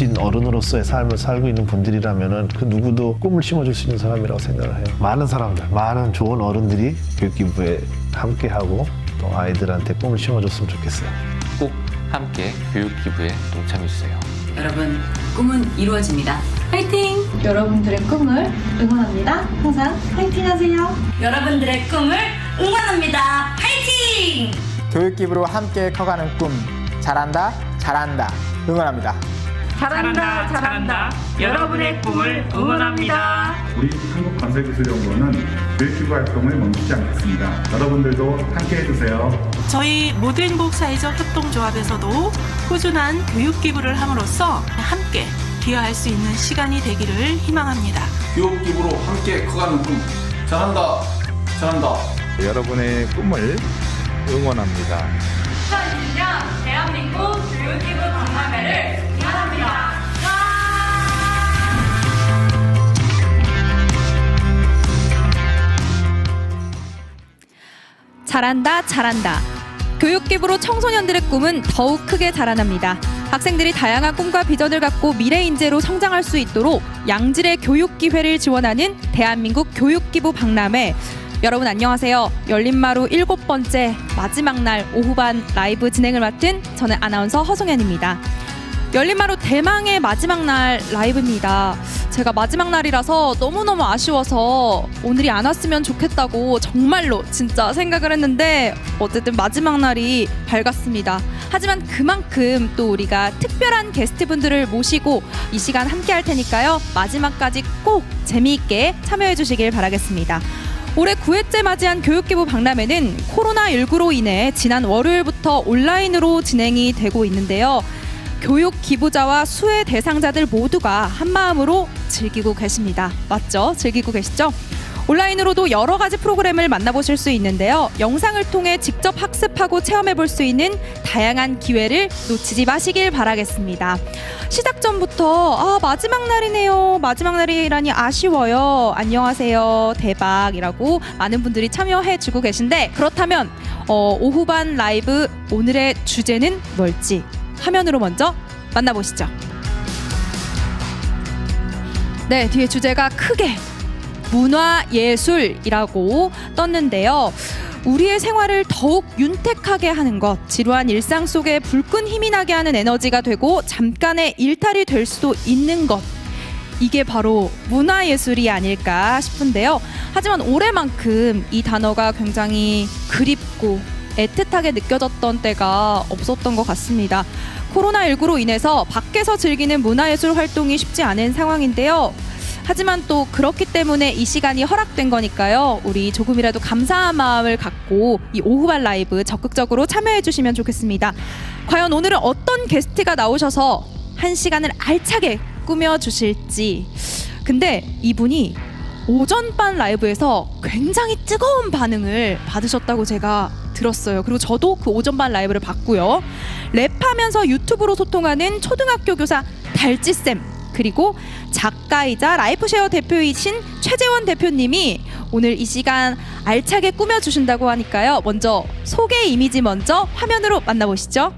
멋진 어른으로서의 삶을 살고 있는 분들이라면은 그 누구도 꿈을 심어줄 수 있는 사람이라고 생각을 해요. 많은 사람들, 많은 좋은 어른들이 교육기부에 함께하고 또 아이들한테 꿈을 심어줬으면 좋겠어요. 꼭 함께 교육기부에 동참해주세요. 여러분, 꿈은 이루어집니다. 화이팅! 여러분들의 꿈을 응원합니다. 항상 화이팅 하세요. 여러분들의 꿈을 응원합니다. 화이팅! 교육기부로 함께 커가는 꿈 잘한다 잘한다 응원합니다. 잘한다, 잘한다. 여러분의 꿈을 응원합니다. 우리 한국건설기술연구원은 교육기부 활동을 멈추지 않겠습니다. 여러분들도 함께 해주세요. 저희 모두행복 사회적 협동조합에서도 꾸준한 교육 기부를 함으로써 함께 기여할 수 있는 시간이 되기를 희망합니다. 교육기부로 함께 커가는 꿈 잘한다 잘한다. 여러분의 꿈을 응원합니다. 2020년 대한민국 교육기부 박람회를 기원합니다. 잘한다, 잘한다. 교육기부로 청소년들의 꿈은 더욱 크게 자라납니다. 학생들이 다양한 꿈과 비전을 갖고 미래 인재로 성장할 수 있도록 양질의 교육 기회를 지원하는 대한민국 교육기부 박람회. 여러분 안녕하세요. 열린마루 7번째 마지막 날 오후반 라이브 진행을 맡은 저는 아나운서 허송현입니다. 열린마루 대망의 마지막 날 라이브입니다. 제가 마지막 날이라서 너무너무 아쉬워서 오늘이 안 왔으면 좋겠다고 정말로 진짜 생각을 했는데 어쨌든 마지막 날이 밝았습니다. 하지만 그만큼 또 우리가 특별한 게스트분들을 모시고 이 시간 함께 할 테니까요. 마지막까지 꼭 재미있게 참여해 주시길 바라겠습니다. 올해 9회째 맞이한 교육기부 박람회는 코로나19로 인해 지난 월요일부터 온라인으로 진행이 되고 있는데요. 교육 기부자와 수혜 대상자들 모두가 한마음으로 즐기고 계십니다. 맞죠? 즐기고 계시죠? 온라인으로도 여러 가지 프로그램을 만나보실 수 있는데요. 영상을 통해 직접 학습하고 체험해볼 수 있는 다양한 기회를 놓치지 마시길 바라겠습니다. 시작 전부터 마지막 날이네요. 마지막 날이라니 아쉬워요. 안녕하세요. 대박이라고 많은 분들이 참여해주고 계신데 그렇다면 오후반 라이브 오늘의 주제는 뭘지 화면으로 먼저 만나보시죠. 네, 뒤에 주제가 크게 문화예술이라고 떴는데요. 우리의 생활을 더욱 윤택하게 하는 것, 지루한 일상 속에 불끈 힘이 나게 하는 에너지가 되고 잠깐의 일탈이 될 수도 있는 것. 이게 바로 문화예술이 아닐까 싶은데요. 하지만 올해만큼 이 단어가 굉장히 그립고 애틋하게 느껴졌던 때가 없었던 것 같습니다. 코로나19로 인해서 밖에서 즐기는 문화예술 활동이 쉽지 않은 상황인데요. 하지만 또 그렇기 때문에 이 시간이 허락된 거니까요. 우리 조금이라도 감사한 마음을 갖고 이 오후반 라이브 적극적으로 참여해 주시면 좋겠습니다. 과연 오늘은 어떤 게스트가 나오셔서 한 시간을 알차게 꾸며주실지. 근데 이분이 오전반 라이브에서 굉장히 뜨거운 반응을 받으셨다고 제가 들었어요. 그리고 저도 그 오전반 라이브를 봤고요. 랩하면서 유튜브로 소통하는 초등학교 교사 달찌쌤, 그리고 작가이자 라이프쉐어 대표이신 최재원 대표님이 오늘 이 시간 알차게 꾸며주신다고 하니까요. 먼저 소개 이미지 먼저 화면으로 만나보시죠.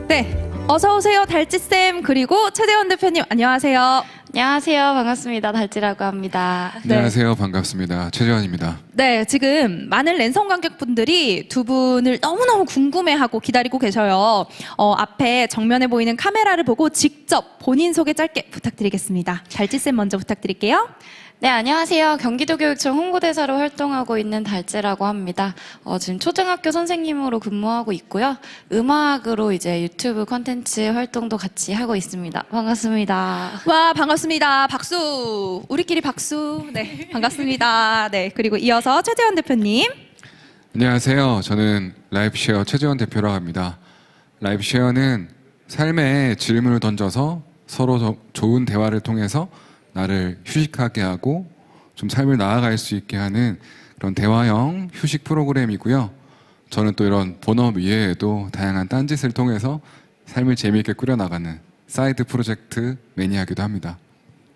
네, 어서 오세요 달찌쌤, 그리고 최재원 대표님 안녕하세요. 안녕하세요. 반갑습니다. 달찌라고 합니다. 안녕하세요. 반갑습니다. 최재원입니다. 네, 지금 많은 랜선 관객분들이 두 분을 너무너무 궁금해하고 기다리고 계셔요. 앞에 정면에 보이는 카메라를 보고 직접 본인 소개 짧게 부탁드리겠습니다. 달찌쌤 먼저 부탁드릴게요. 네, 안녕하세요. 경기도교육청 홍보대사로 활동하고 있는 달재라고 합니다. 지금 초등학교 선생님으로 근무하고 있고요. 음악으로 이제 유튜브 콘텐츠 활동도 같이 하고 있습니다. 반갑습니다. 와, 반갑습니다. 박수. 우리끼리 박수. 네, 반갑습니다. 네, 그리고 이어서 최재원 대표님. 안녕하세요. 저는 라이프쉐어 최재원 대표라고 합니다. 라이프쉐어는 삶에 질문을 던져서 서로 좋은 대화를 통해서 나를 휴식하게 하고 좀 삶을 나아갈 수 있게 하는 그런 대화형 휴식 프로그램이고요. 저는 또 이런 본업 이외에도 다양한 딴짓을 통해서 삶을 재미있게 꾸려나가는 사이드 프로젝트 매니아이기도 합니다.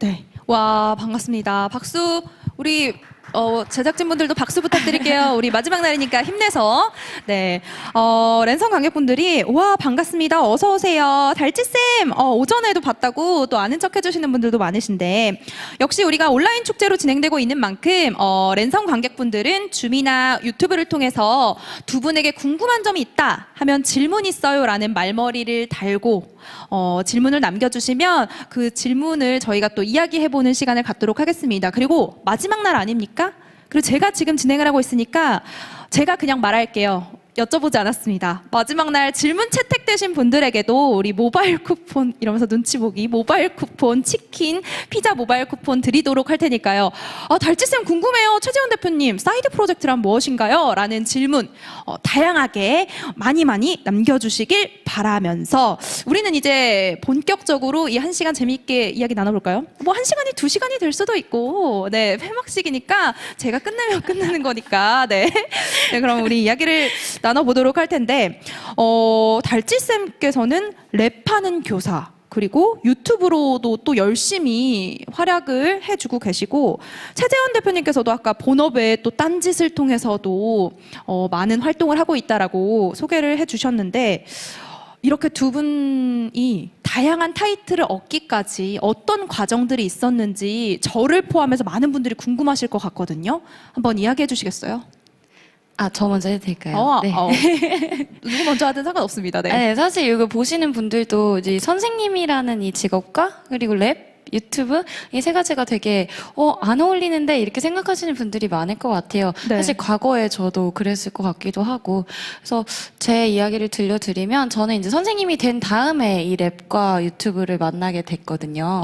네, 와, 반갑습니다. 박수. 우리 제작진분들도 박수 부탁드릴게요. 우리 마지막 날이니까 힘내서. 네, 랜선 관객분들이 와, 반갑습니다. 어서 오세요. 달찌쌤, 오전에도 봤다고 또 아는 척 해주시는 분들도 많으신데, 역시 우리가 온라인 축제로 진행되고 있는 만큼 랜선 관객분들은 줌이나 유튜브를 통해서 두 분에게 궁금한 점이 있다 하면 질문 있어요라는 말머리를 달고 질문을 남겨주시면 그 질문을 저희가 또 이야기해보는 시간을 갖도록 하겠습니다. 그리고 마지막 날 아닙니까? 그리고 제가 지금 진행을 하고 있으니까 제가 그냥 말할게요. 여쭤보지 않았습니다. 마지막 날 질문 채택되신 분들에게도 우리 모바일 쿠폰, 이러면서 눈치 보기, 모바일 쿠폰, 치킨, 피자 모바일 쿠폰 드리도록 할 테니까요. 달찌쌤 궁금해요. 최재원 대표님, 사이드 프로젝트란 무엇인가요? 라는 질문 다양하게 많이 남겨주시길 바라면서 우리는 이제 본격적으로 이 1시간 재미있게 이야기 나눠볼까요? 뭐 1시간이 2시간이 될 수도 있고, 네, 폐막식이니까 제가 끝내면 끝나는 거니까, 네. 네, 그럼 우리 이야기를 나눠보도록 할 텐데, 달찌쌤께서는 랩하는 교사, 그리고 유튜브로도 또 열심히 활약을 해주고 계시고, 최재원 대표님께서도 아까 본업에 또 딴짓을 통해서도 많은 활동을 하고 있다라고 소개를 해주셨는데, 이렇게 두 분이 다양한 타이틀을 얻기까지 어떤 과정들이 있었는지 저를 포함해서 많은 분들이 궁금하실 것 같거든요. 한번 이야기해 주시겠어요? 저 먼저 해도 될까요? 네. 누구 먼저 하든 상관없습니다. 네. 네, 사실 이거 보시는 분들도 이제 선생님이라는 이 직업과 그리고 랩, 유튜브 이 세 가지가 되게 안 어울리는데 이렇게 생각하시는 분들이 많을 것 같아요. 네. 사실 과거에 저도 그랬을 것 같기도 하고, 그래서 제 이야기를 들려드리면 저는 이제 선생님이 된 다음에 이 랩과 유튜브를 만나게 됐거든요.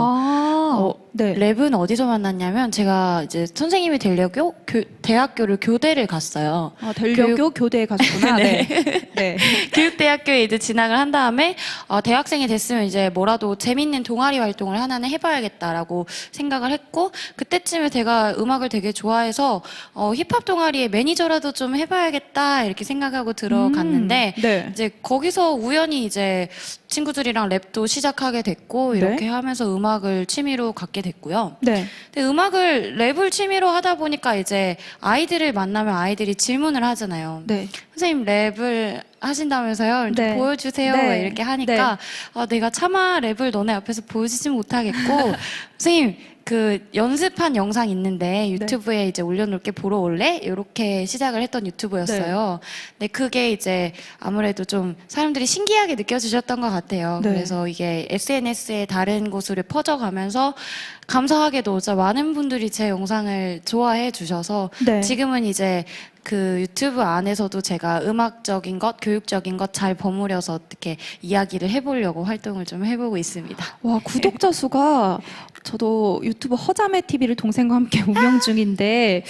네. 랩은 어디서 만났냐면 제가 이제 선생님이 되려고 대학교를 교대를 갔어요. 되려고 교대에 가셨구나. 네. 네. 교육대학교에 이제 진학을 한 다음에 대학생이 됐으면 이제 뭐라도 재밌는 동아리 활동을 하나는 해봐야겠다라고 생각을 했고, 그때쯤에 제가 음악을 되게 좋아해서 힙합 동아리의 매니저라도 좀 해봐야겠다 이렇게 생각하고 들어갔는데, 네. 이제 거기서 우연히 이제 친구들이랑 랩도 시작하게 됐고 이렇게 하면서 음악을 취미로 갖게 됐고요. 네. 근데 음악을 랩을 취미로 하다 보니까 이제 아이들을 만나면 아이들이 질문을 하잖아요. 네. 선생님 랩을 하신다면서요? 좀 네. 보여주세요. 네. 이렇게 하니까 내가 차마 랩을 너네 앞에서 보여주지 못하겠고 선생님 그 연습한 영상 있는데 유튜브에 이제 올려놓을게 보러 올래? 이렇게 시작을 했던 유튜브였어요. 근데 그게 이제 아무래도 좀 사람들이 신기하게 느껴지셨던 것 같아요. 네. 그래서 이게 SNS의 다른 곳으로 퍼져가면서 감사하게도 진짜 많은 분들이 제 영상을 좋아해 주셔서 네. 지금은 이제 그 유튜브 안에서도 제가 음악적인 것, 교육적인 것 잘 버무려서 어떻게 이야기를 해보려고 활동을 좀 해보고 있습니다. 와, 구독자 수가 저도 유튜브 허자매 TV를 동생과 함께 운영 중인데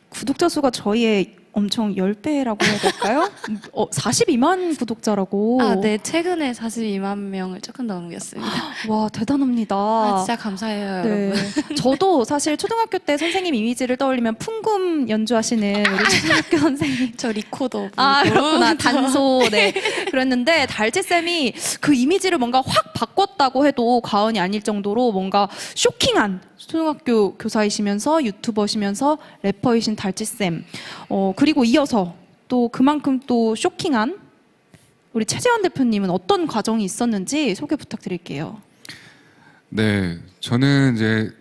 구독자 수가 저희의 엄청 10배라고 해야 될까요? 42만 구독자라고. 네, 최근에 42만 명을 조금 넘겼습니다. 와, 대단합니다. 진짜 감사해요, 네. 여러분. 저도 사실 초등학교 때 선생님 이미지를 떠올리면 풍금 연주하시는 우리 초등학교 선생님. 저 리코더. 그렇구나. 단소. 네. 그랬는데 달찌쌤이 그 이미지를 뭔가 확 바꿨다고 해도 과언이 아닐 정도로 뭔가 쇼킹한 초등학교 교사이시면서 유튜버시면서 래퍼이신 달찌쌤. 그리고 이어서 또 그만큼 또 쇼킹한 우리 최재원 대표님은 어떤 과정이 있었는지 소개 부탁드릴게요. 네, 저는 이제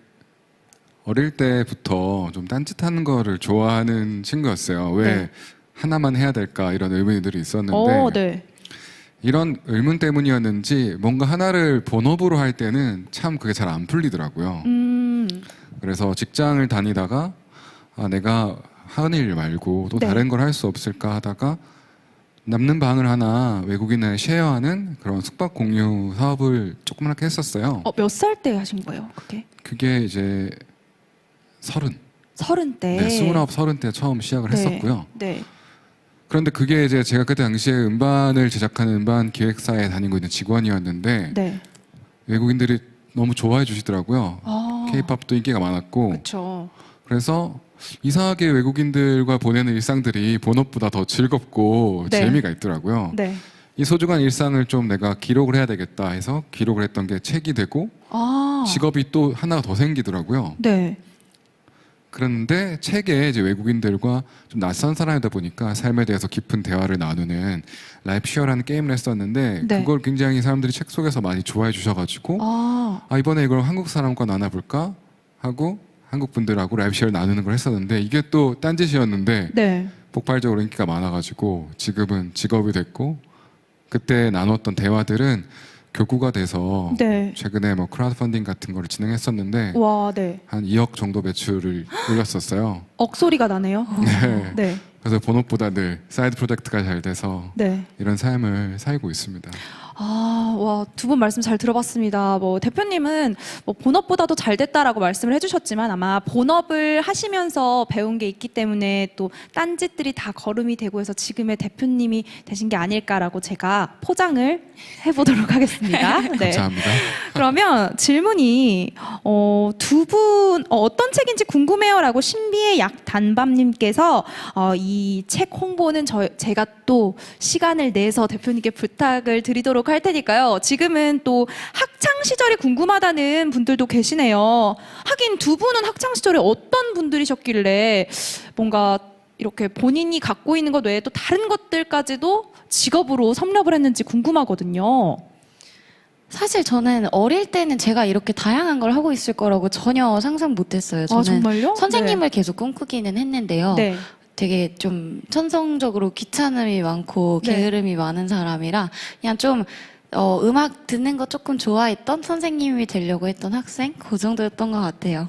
어릴 때부터 좀 딴짓하는 거를 좋아하는 친구였어요. 왜 네. 하나만 해야 될까 이런 의문들이 있었는데 네. 이런 의문 때문이었는지 뭔가 하나를 본업으로 할 때는 참 그게 잘 안 풀리더라고요. 그래서 직장을 다니다가 내가 하는 일 말고 또 네. 다른 걸 할 수 없을까 하다가 남는 방을 하나 외국인에 쉐어하는 그런 숙박 공유 사업을 조그맣게 했었어요. 몇 살 때 하신 거예요, 그게? 그게 이제 30때, 30대. 29, 30때 처음 시작을 했었고요. 네. 그런데 그게 이제 제가 그때 당시에 음반을 제작하는 음반 기획사에 다니고 있는 직원이었는데 네. 외국인들이 너무 좋아해 주시더라고요. K-팝도 인기가 많았고. 그렇죠. 그래서 이상하게 외국인들과 보내는 일상들이 본업보다 더 즐겁고 네. 재미가 있더라고요. 네. 이 소중한 일상을 좀 내가 기록을 해야 되겠다 해서 기록을 했던 게 책이 되고 직업이 또 하나가 더 생기더라고요. 네. 그런데 책에 이제 외국인들과 좀 낯선 사람이다 보니까 삶에 대해서 깊은 대화를 나누는 라이프쉐어라는 게임을 했었는데 네. 그걸 굉장히 사람들이 책 속에서 많이 좋아해 주셔가지고 이번에 이걸 한국 사람과 나눠볼까 하고 한국 분들하고 라이프쉐어를 나누는 걸 했었는데 이게 또 딴짓이었는데 네. 폭발적으로 인기가 많아가지고 지금은 직업이 됐고 그때 나눴던 대화들은 교구가 돼서 네. 최근에 뭐 크라우드 펀딩 같은 거를 진행했었는데 와, 네. 한 2억 정도 매출을 올렸었어요. 억소리가 나네요. 네. 네. 그래서 본업보다 늘 사이드 프로젝트가 잘 돼서 네. 이런 삶을 살고 있습니다. 와, 두 분 말씀 잘 들어봤습니다. 뭐 대표님은 뭐 본업보다도 잘 됐다라고 말씀을 해주셨지만 아마 본업을 하시면서 배운 게 있기 때문에 또 딴짓들이 다 거름이 되고 해서 지금의 대표님이 되신 게 아닐까라고 제가 포장을 해보도록 하겠습니다. 네. 감사합니다. 그러면 질문이 두 분 어떤 책인지 궁금해요라고 신비의 약단밤님께서 이 책 홍보는 제가 또 시간을 내서 대표님께 부탁을 드리도록 할 테니까요. 지금은 또 학창 시절이 궁금하다는 분들도 계시네요. 하긴 두 분은 학창 시절에 어떤 분들이셨길래 뭔가 이렇게 본인이 갖고 있는 것 외에 또 다른 것들까지도 직업으로 섭렵을 했는지 궁금하거든요. 사실 저는 어릴 때는 제가 이렇게 다양한 걸 하고 있을 거라고 전혀 상상 못했어요. 저는 정말요? 선생님을 계속 꿈꾸기는 했는데요. 네. 되게 좀 천성적으로 귀찮음이 많고 네. 게으름이 많은 사람이라 그냥 좀 음악 듣는 거 조금 좋아했던 선생님이 되려고 했던 학생? 그 정도였던 것 같아요.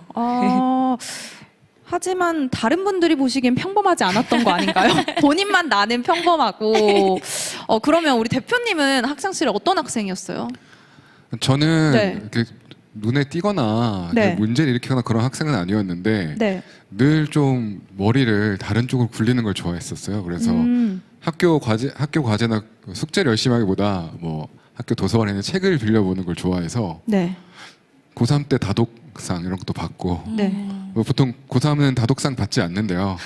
하지만 다른 분들이 보시기엔 평범하지 않았던 거 아닌가요? 본인만 나는 평범하고. 그러면 우리 대표님은 학창 시절에 어떤 학생이었어요? 저는 네. 이렇게 눈에 띄거나 네. 문제를 일으키거나 그런 학생은 아니었는데 네. 늘 좀 머리를 다른 쪽으로 굴리는 걸 좋아했었어요. 그래서 학교 과제나 숙제를 열심히 하기보다 뭐 학교 도서관에 있는 책을 빌려보는 걸 좋아해서 네. 고3 때 다독상 이런 것도 받고 네. 뭐 보통 고3은 다독상 받지 않는데요.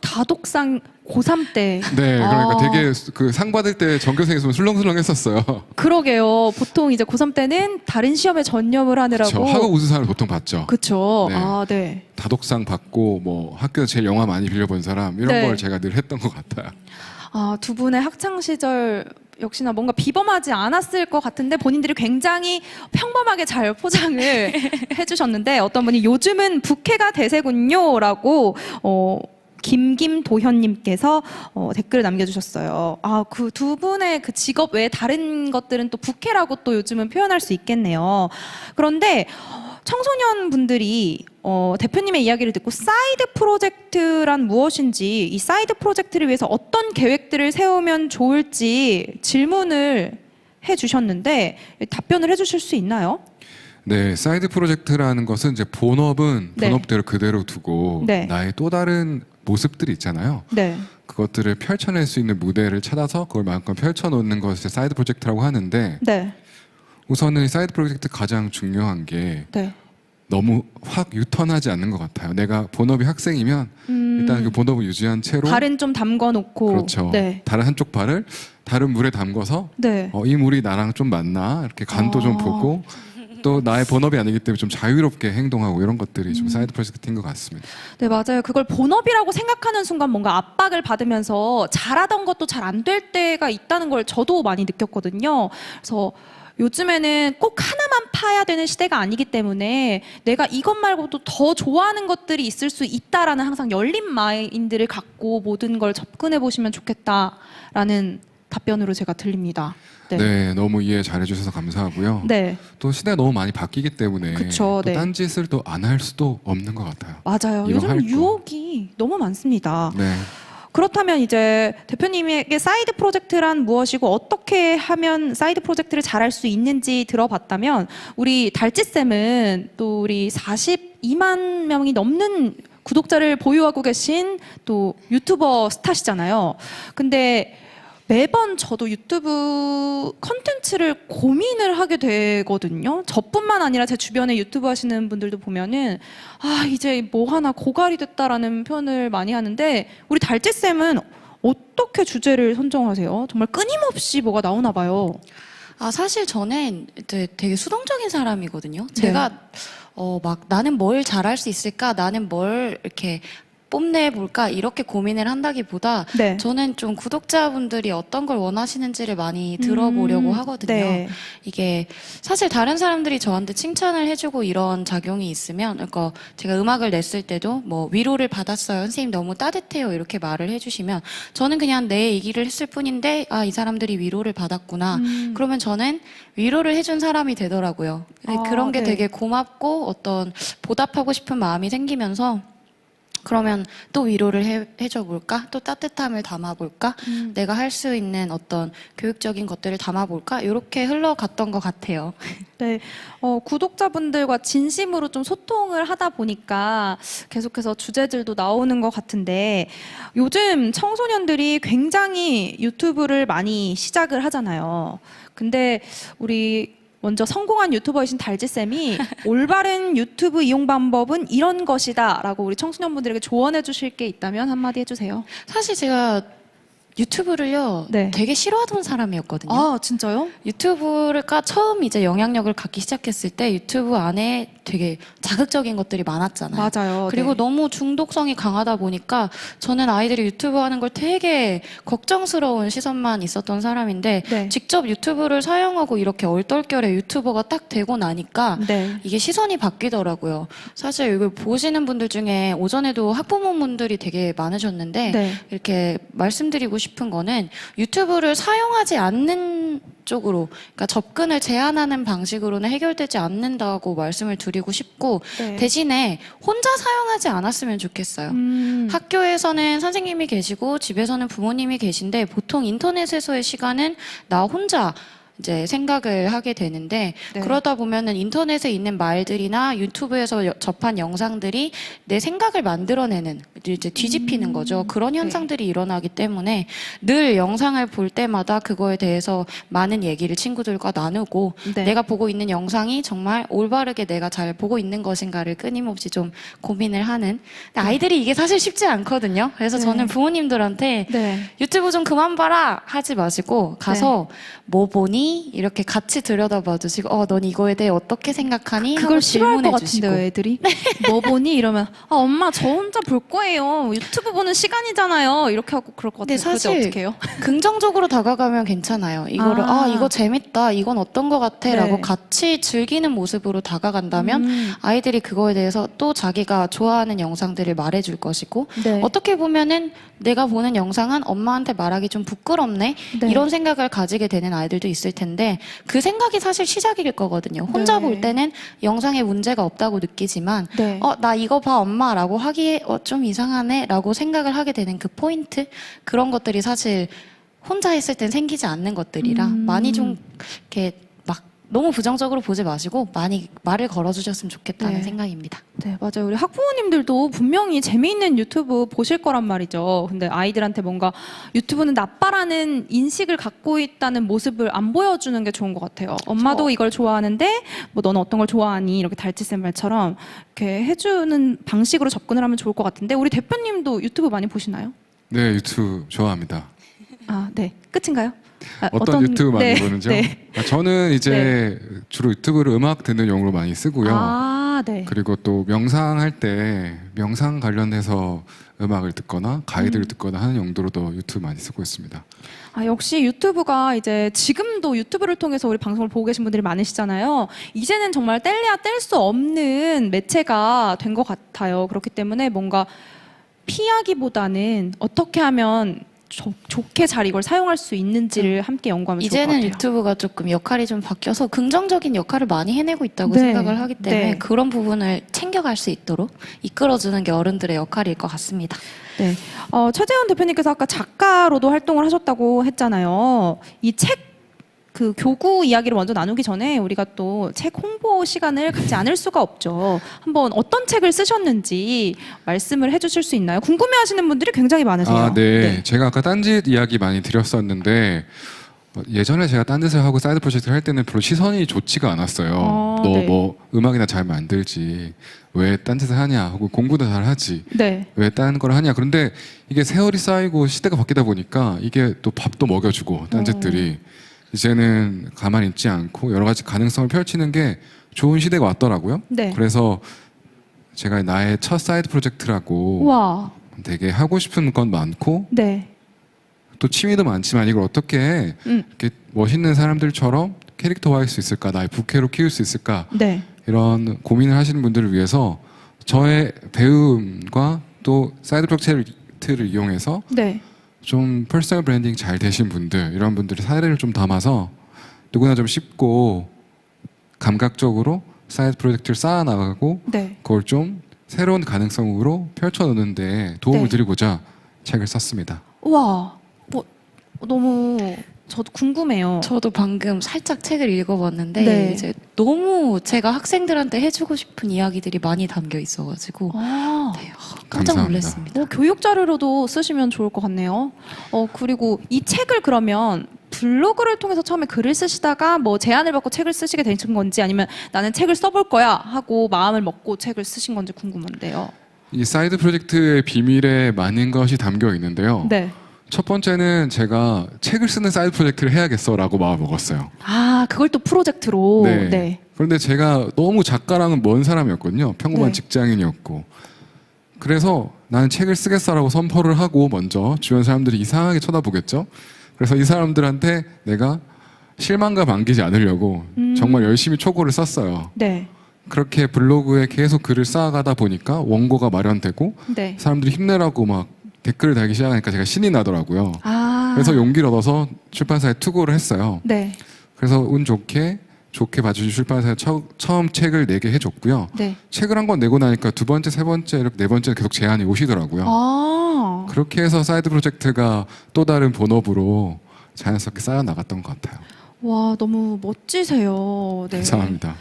다독상 고3 때. 네, 그러니까 되게 그 상 받을 때 전교생 있으면 술렁술렁 했었어요. 그러게요. 보통 이제 고3 때는 다른 시험에 전념을 하느라고. 그렇죠. 학업 우수상을 보통 받죠. 그렇죠. 네. 네. 다독상 받고 뭐 학교에서 제일 영화 많이 빌려본 사람 이런 네. 걸 제가 늘 했던 것 같아요. 두 분의 학창 시절 역시나 뭔가 비범하지 않았을 것 같은데 본인들이 굉장히 평범하게 잘 포장을 해주셨는데 어떤 분이 요즘은 부캐가 대세군요라고 김김도현님께서 댓글을 남겨주셨어요. 그 두 분의 그 직업 외에 다른 것들은 또 부캐라고 또 요즘은 표현할 수 있겠네요. 그런데 청소년 분들이 대표님의 이야기를 듣고 사이드 프로젝트란 무엇인지 이 사이드 프로젝트를 위해서 어떤 계획들을 세우면 좋을지 질문을 해주셨는데 답변을 해주실 수 있나요? 네, 사이드 프로젝트라는 것은 이제 본업은 네. 본업대로 그대로 두고 네. 나의 또 다른 모습들이 있잖아요. 네. 그것들을 펼쳐낼 수 있는 무대를 찾아서 그걸 마음껏 펼쳐놓는 것을 사이드 프로젝트라고 하는데 네. 우선은 사이드 프로젝트 가장 중요한 게 네. 너무 확 유턴하지 않는 것 같아요. 내가 본업이 학생이면 일단 그 본업을 유지한 채로 발은 좀 담궈놓고. 그렇죠. 네. 다른 한쪽 발을 다른 물에 담궈서 네. 이 물이 나랑 좀 맞나 이렇게 간도 좀 보고 또 나의 본업이 아니기 때문에 좀 자유롭게 행동하고 이런 것들이 좀 사이드 프로젝트인 것 같습니다. 네, 맞아요. 그걸 본업이라고 생각하는 순간 뭔가 압박을 받으면서 잘하던 것도 잘 안 될 때가 있다는 걸 저도 많이 느꼈거든요. 그래서 요즘에는 꼭 하나만 파야 되는 시대가 아니기 때문에 내가 이것 말고도 더 좋아하는 것들이 있을 수 있다라는 항상 열린 마인드를 갖고 모든 걸 접근해 보시면 좋겠다라는 답변으로 제가 들립니다. 네, 너무 이해 잘해주셔서 감사하고요. 네. 또 시대가 너무 많이 바뀌기 때문에 그쵸, 또 네. 딴짓을 또 안 할 수도 없는 것 같아요. 맞아요. 이거 할 요즘 거. 유혹이 너무 많습니다. 네. 그렇다면 이제 대표님에게 사이드 프로젝트란 무엇이고 어떻게 하면 사이드 프로젝트를 잘할 수 있는지 들어봤다면 우리 달찌쌤은 또 우리 42만 명이 넘는 구독자를 보유하고 계신 또 유튜버 스타시잖아요. 근데 매번 저도 유튜브 컨텐츠를 고민을 하게 되거든요. 저뿐만 아니라 제 주변에 유튜브 하시는 분들도 보면은 아 이제 뭐 하나 고갈이 됐다라는 표현을 많이 하는데 우리 달찌쌤은 어떻게 주제를 선정하세요? 정말 끊임없이 뭐가 나오나 봐요. 아, 사실 저는 이제 되게 수동적인 사람이거든요. 제가 막 나는 뭘 잘할 수 있을까? 나는 뭘 이렇게 뽐내볼까? 이렇게 고민을 한다기보다 네. 저는 좀 구독자분들이 어떤 걸 원하시는지를 많이 들어보려고 하거든요. 네. 이게 사실 다른 사람들이 저한테 칭찬을 해주고 이런 작용이 있으면, 그러니까 제가 음악을 냈을 때도 뭐 위로를 받았어요. 선생님 너무 따뜻해요. 이렇게 말을 해주시면 저는 그냥 내 얘기를 했을 뿐인데 아, 이 사람들이 위로를 받았구나. 그러면 저는 위로를 해준 사람이 되더라고요. 그런 게 네. 되게 고맙고 어떤 보답하고 싶은 마음이 생기면서 그러면 또 위로를 해줘 볼까? 또 따뜻함을 담아볼까? 내가 할 수 있는 어떤 교육적인 것들을 담아볼까? 이렇게 흘러갔던 것 같아요. 네, 구독자분들과 진심으로 좀 소통을 하다 보니까 계속해서 주제들도 나오는 것 같은데 요즘 청소년들이 굉장히 유튜브를 많이 시작을 하잖아요. 근데 우리 먼저 성공한 유튜버이신 달찌쌤이 올바른 유튜브 이용 방법은 이런 것이다 라고 우리 청소년분들에게 조언해 주실 게 있다면 한마디 해주세요. 사실 제가 유튜브를요 네. 되게 싫어하던 사람이었거든요. 아 진짜요? 유튜브가 처음 이제 영향력을 갖기 시작했을 때 유튜브 안에 되게 자극적인 것들이 많았잖아요. 맞아요. 그리고 네. 너무 중독성이 강하다 보니까 저는 아이들이 유튜브 하는 걸 되게 걱정스러운 시선만 있었던 사람인데 네. 직접 유튜브를 사용하고 이렇게 얼떨결에 유튜버가 딱 되고 나니까 네. 이게 시선이 바뀌더라고요. 사실 이걸 보시는 분들 중에 오전에도 학부모분들이 되게 많으셨는데 네. 이렇게 말씀드리고 싶은 거는 유튜브를 사용하지 않는 쪽으로, 그러니까 접근을 제한하는 방식으로는 해결되지 않는다고 말씀을 드리고 싶고 네. 대신에 혼자 사용하지 않았으면 좋겠어요. 학교에서는 선생님이 계시고 집에서는 부모님이 계신데 보통 인터넷에서의 시간은 나 혼자 이제 생각을 하게 되는데 네. 그러다 보면은 인터넷에 있는 말들이나 유튜브에서 접한 영상들이 내 생각을 만들어내는 이제 뒤집히는 거죠. 그런 현상들이 일어나기 때문에 늘 영상을 볼 때마다 그거에 대해서 많은 얘기를 친구들과 나누고 네. 내가 보고 있는 영상이 정말 올바르게 내가 잘 보고 있는 것인가를 끊임없이 좀 고민을 하는. 근데 아이들이 이게 사실 쉽지 않거든요. 그래서 네. 저는 부모님들한테 네. 유튜브 좀 그만 봐라 하지 마시고 가서 뭐 보니 이렇게 같이 들여다봐 주시고 넌 이거에 대해 어떻게 생각하니? 그걸 하고 싫어할 것 질문해 같은데요, 주시고. 애들이? 뭐 보니? 이러면 아 엄마 저 혼자 볼 거예요. 유튜브 보는 시간이잖아요. 이렇게 하고 그럴 것 근데 같아요. 사실 어떻게 해요? 긍정적으로 다가가면 괜찮아요. 이거를 이거 재밌다. 이건 어떤 것 같아. 네. 라고 같이 즐기는 모습으로 다가간다면 아이들이 그거에 대해서 또 자기가 좋아하는 영상들을 말해줄 것이고 네. 어떻게 보면은 내가 보는 영상은 엄마한테 말하기 좀 부끄럽네. 네. 이런 생각을 가지게 되는 아이들도 있을 텐데 그 생각이 사실 시작일 거거든요. 혼자 네. 볼 때는 영상에 문제가 없다고 느끼지만 네. 나 이거 봐 엄마 라고 하기에 좀 이상하네 라고 생각을 하게 되는 그 포인트 그런 것들이 사실 혼자 했을 땐 생기지 않는 것들이라 많이 좀 이렇게 막 너무 부정적으로 보지 마시고 많이 말을 걸어주셨으면 좋겠다는 네. 생각입니다. 네, 맞아요. 우리 학부모님들도 분명히 재미있는 유튜브 보실 거란 말이죠. 근데 아이들한테 뭔가 유튜브는 나빠라는 인식을 갖고 있다는 모습을 안 보여주는 게 좋은 것 같아요. 엄마도 이걸 좋아하는데 뭐 너는 어떤 걸 좋아하니? 이렇게 달찌쌤 말처럼 이렇게 해주는 방식으로 접근을 하면 좋을 것 같은데 우리 대표님도 유튜브 많이 보시나요? 네, 유튜브 좋아합니다. 아, 네. 끝인가요? 아, 어떤 유튜브 많이 네, 보는지요? 네. 저는 이제 주로 유튜브를 음악 듣는 용으로 많이 쓰고요. 아, 네. 그리고 또 명상할 때 명상 관련해서 음악을 듣거나 가이드를 듣거나 하는 용도로도 유튜브 많이 쓰고 있습니다. 아, 역시 유튜브가 이제 지금도 유튜브를 통해서 우리 방송을 보고 계신 분들이 많으시잖아요. 이제는 정말 뗄래야 뗄 수 없는 매체가 된 것 같아요. 그렇기 때문에 뭔가 피하기보다는 어떻게 하면 좋게 잘 이걸 사용할 수 있는지를 함께 연구하면 좋을 것 이제는 같아요. 유튜브가 조금 역할이 좀 바뀌어서 긍정적인 역할을 많이 해내고 있다고 네. 생각을 하기 때문에 네. 그런 부분을 챙겨갈 수 있도록 이끌어주는 게 어른들의 역할일 것 같습니다. 네. 최재원 대표님께서 아까 작가로도 활동을 하셨다고 했잖아요. 이 책 그 교구 이야기를 먼저 나누기 전에 우리가 또 책 홍보 시간을 갖지 않을 수가 없죠. 한번 어떤 책을 쓰셨는지 말씀을 해주실 수 있나요? 궁금해하시는 분들이 굉장히 많으세요. 네. 제가 아까 딴짓 이야기 많이 드렸었는데 예전에 제가 딴짓을 하고 사이드 프로젝트를 할 때는 별로 시선이 좋지가 않았어요. 너 네. 뭐 음악이나 잘 만들지 왜 딴짓을 하냐 하고 공부도 잘 하지 네. 왜 딴 걸 하냐. 그런데 이게 세월이 쌓이고 시대가 바뀌다 보니까 이게 또 밥도 먹여주고 딴짓들이 이제는 가만히 있지 않고 여러 가지 가능성을 펼치는 게 좋은 시대가 왔더라고요. 네. 그래서 제가 나의 첫 사이드 프로젝트라고 우와. 되게 하고 싶은 건 많고 네. 또 취미도 많지만 이걸 어떻게 이렇게 멋있는 사람들처럼 캐릭터화할 수 있을까, 나의 부캐로 키울 수 있을까, 네. 이런 고민을 하시는 분들을 위해서 저의 배움과 또 사이드 프로젝트를 이용해서 네. 좀 퍼스널 브랜딩 잘 되신 분들, 이런 분들의 사례를 좀 담아서 누구나 좀 쉽고 감각적으로 사이드 프로젝트를 쌓아나가고 네. 그걸 좀 새로운 가능성으로 펼쳐놓는데 도움을 네. 드리고자 책을 썼습니다. 우와. 너무 저도 궁금해요. 저도 방금 살짝 책을 읽어봤는데 네. 이제 너무 제가 학생들한테 해주고 싶은 이야기들이 많이 담겨 있어가지고 네, 깜짝 감사합니다. 놀랐습니다. 교육 자료로도 쓰시면 좋을 것 같네요. 그리고 이 책을 그러면 블로그를 통해서 처음에 글을 쓰시다가 뭐 제안을 받고 책을 쓰시게 되신 건지 아니면 나는 책을 써볼 거야 하고 마음을 먹고 책을 쓰신 건지 궁금한데요. 이 사이드 프로젝트의 비밀에 많은 것이 담겨 있는데요. 네. 첫 번째는 제가 책을 쓰는 사이드 프로젝트를 해야겠어라고 마음 먹었어요. 아, 그걸 또 프로젝트로. 네. 네. 그런데 제가 너무 작가랑은 먼 사람이었거든요. 평범한 네. 직장인이었고. 그래서 나는 책을 쓰겠어라고 선포를 하고 먼저 주변 사람들이 이상하게 쳐다보겠죠. 그래서 이 사람들한테 내가 실망감 안기지 않으려고 정말 열심히 초고를 썼어요. 네. 그렇게 블로그에 계속 글을 쌓아가다 보니까 원고가 마련되고 네. 사람들이 힘내라고 막 댓글을 달기 시작하니까 제가 신이 나더라고요. 아. 그래서 용기를 얻어서 출판사에 투고를 했어요. 네. 그래서 운 좋게 봐주신 출판사에 처음 책을 내게 해줬고요. 네. 책을 한 권 내고 나니까 두 번째, 세 번째, 이렇게 네 번째 계속 제안이 오시더라고요. 아. 그렇게 해서 사이드 프로젝트가 또 다른 본업으로 자연스럽게 쌓여 나갔던 것 같아요. 와, 너무 멋지세요. 네. 감사합니다.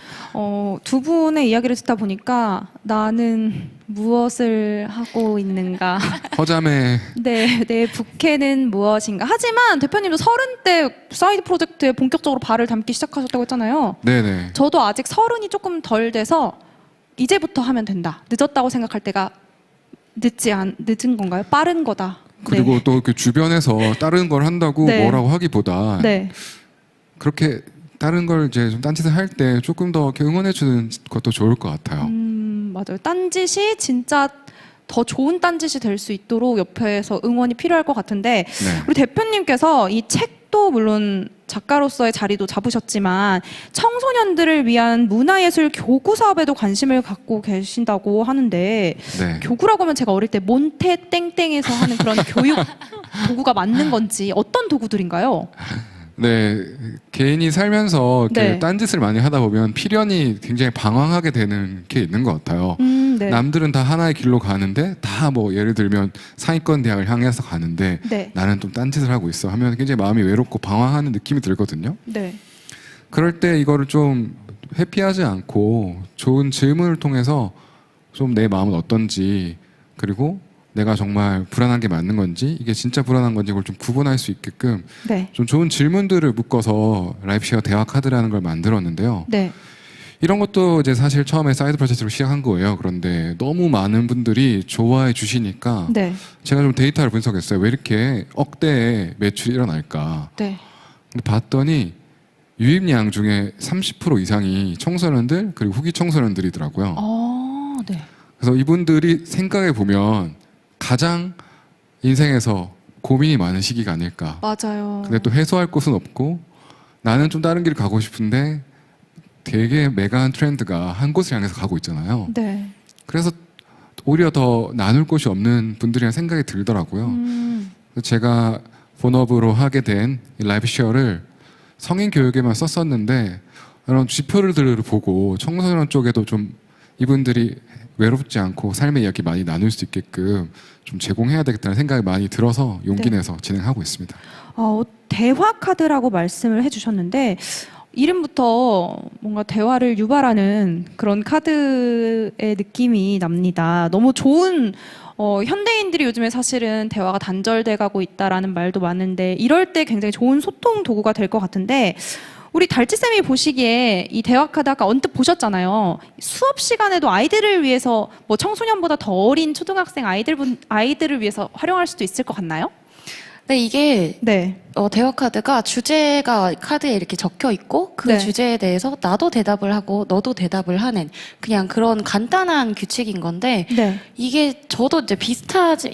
두 분의 이야기를 듣다 보니까 나는 무엇을 하고 있는가? 허잠에 네, 내 부캐는 무엇인가? 하지만 대표님도 30대 사이드 프로젝트에 본격적으로 발을 담기 시작하셨다고 했잖아요. 네네. 저도 아직 30이 조금 덜 돼서 이제부터 하면 된다. 늦었다고 생각할 때가 늦은 건가요? 빠른 거다. 그리고 또 그 주변에서 다른 걸 한다고 네. 뭐라고 하기보다 네. 그렇게 다른 걸 이제 좀 딴짓을 할 때 조금 더 이렇게 응원해 주는 것도 좋을 것 같아요. 맞아요. 딴짓이 진짜 더 좋은 딴짓이 될 수 있도록 옆에서 응원이 필요할 것 같은데 네. 우리 대표님께서 이 책도 물론 작가로서의 자리도 잡으셨지만 청소년들을 위한 문화예술 교구 사업에도 관심을 갖고 계신다고 하는데 네. 교구라고 하면 제가 어릴 때 몬테 땡땡에서 하는 그런 교육 도구가 맞는 건지 어떤 도구들인가요? 네, 개인이 살면서 이렇게 네. 딴짓을 많이 하다 보면 필연이 굉장히 방황하게 되는 게 있는 것 같아요. 네. 남들은 다 하나의 길로 가는데 다 뭐 예를 들면 상위권 대학을 향해서 가는데 네. 나는 좀 딴짓을 하고 있어 하면 굉장히 마음이 외롭고 방황하는 느낌이 들거든요. 네. 그럴 때 이거를 좀 회피하지 않고 좋은 질문을 통해서 좀 내 마음은 어떤지 그리고 내가 정말 불안한 게 맞는 건지 이게 진짜 불안한 건지 그걸 좀 구분할 수 있게끔 네. 좀 좋은 질문들을 묶어서 라이프쉐어 대화 카드라는 걸 만들었는데요. 네. 이런 것도 이제 사실 처음에 사이드 프로젝트로 시작한 거예요. 그런데 너무 많은 분들이 좋아해 주시니까 네. 제가 좀 데이터를 분석했어요. 왜 이렇게 억대의 매출이 일어날까? 네. 근데 봤더니 유입량 중에 30% 이상이 청소년들 그리고 후기 청소년들이더라고요. 네. 그래서 이분들이 생각해 보면 가장 인생에서 고민이 많은 시기가 아닐까. 맞아요. 근데 또 해소할 곳은 없고 나는 좀 다른 길을 가고 싶은데 되게 메가한 트렌드가 한 곳을 향해서 가고 있잖아요. 네. 그래서 오히려 더 나눌 곳이 없는 분들이랑 생각이 들더라고요. 제가 본업으로 하게 된 라이브 쉐어를 성인 교육에만 썼었는데 이런 지표를 보고 청소년 쪽에도 좀 이분들이 외롭지 않고 삶의 이야기 많이 나눌 수 있게끔 좀 제공해야 되겠다는 생각이 많이 들어서 용기 내서 진행하고 있습니다. 대화 카드라고 말씀을 해주셨는데 이름부터 뭔가 대화를 유발하는 그런 카드의 느낌이 납니다. 너무 좋은 현대인들이 요즘에 사실은 대화가 단절돼 가고 있다라는 말도 많은데 이럴 때 굉장히 좋은 소통 도구가 될 것 같은데 우리 달치쌤이 보시기에 이 대화 카드 아까 언뜻 보셨잖아요. 수업 시간에도 아이들을 위해서 뭐 청소년보다 더 어린 초등학생 아이들을 위해서 활용할 수도 있을 것 같나요? 네, 이게 네. 대화 카드가 주제가 카드에 이렇게 적혀 있고 그 네. 주제에 대해서 나도 대답을 하고 너도 대답을 하는 그냥 그런 간단한 규칙인 건데 네. 이게 저도 이제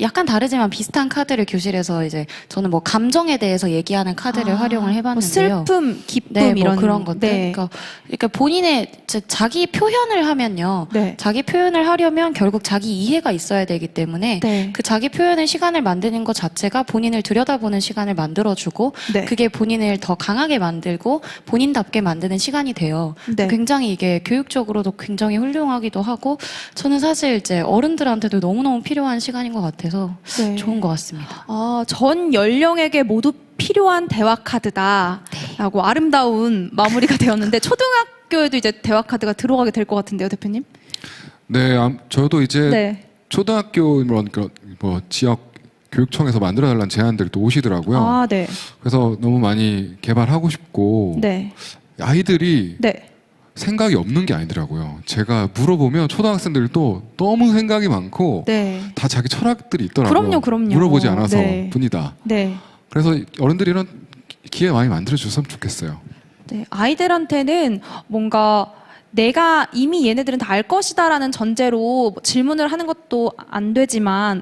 약간 다르지만 비슷한 카드를 교실에서 이제 저는 뭐 감정에 대해서 얘기하는 카드를 활용을 해봤는데요. 뭐 슬픔, 기쁨 네, 이런 뭐 그런 것들. 네. 그러니까 본인의 자기 표현을 하면요. 네. 자기 표현을 하려면 결국 자기 이해가 있어야 되기 때문에 네. 그 자기 표현의 시간을 만드는 것 자체가 본인을 들여다보는 시간을 만들어주고 네. 그게 본인을 더 강하게 만들고 본인답게 만드는 시간이 돼요. 네. 굉장히 이게 교육적으로도 굉장히 훌륭하기도 하고 저는 사실 이제 어른들한테도 너무너무 필요한 시간인 것 같아서 네. 좋은 것 같습니다. 전 연령에게 모두 필요한 대화 카드다라고 아름다운 마무리가 되었는데 초등학교에도 이제 대화 카드가 들어가게 될 것 같은데요, 대표님? 네, 저도 이제 네. 초등학교 뭐 지역 교육청에서 만들어달라는 제안들이 또 오시더라고요. 네. 그래서 너무 많이 개발하고 싶고 네. 아이들이 네. 생각이 없는 게 아니더라고요. 제가 물어보면 초등학생들도 너무 생각이 많고 네. 다 자기 철학들이 있더라고요. 그럼요. 물어보지 않아서 네. 뿐이다. 네. 그래서 어른들이 이런 기회 많이 만들어줬으면 좋겠어요. 네. 아이들한테는 뭔가 내가 이미 얘네들은 다 알 것이다라는 전제로 질문을 하는 것도 안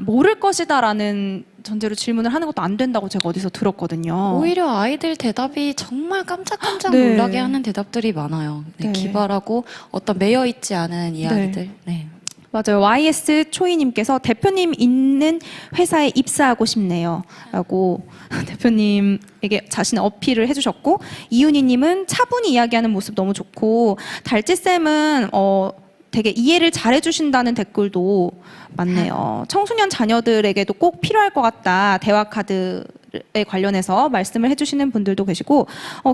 모를 것이다라는 전제로 질문을 하는 것도 안 된다고 제가 어디서 들었거든요. 오히려 아이들 대답이 정말 깜짝깜짝 네. 놀라게 하는 대답들이 많아요. 네, 네. 기발하고 어떤 매여 있지 않은 이야기들. 네. 맞아요. YS 초이님께서 대표님 있는 회사에 입사하고 싶네요. 라고 대표님에게 자신의 어필을 해주셨고, 이윤희님은 차분히 이야기하는 모습 너무 좋고, 달찌쌤은 되게 이해를 잘해주신다는 댓글도 많네요. 청소년 자녀들에게도 꼭 필요할 것 같다. 대화 카드에 관련해서 말씀을 해주시는 분들도 계시고,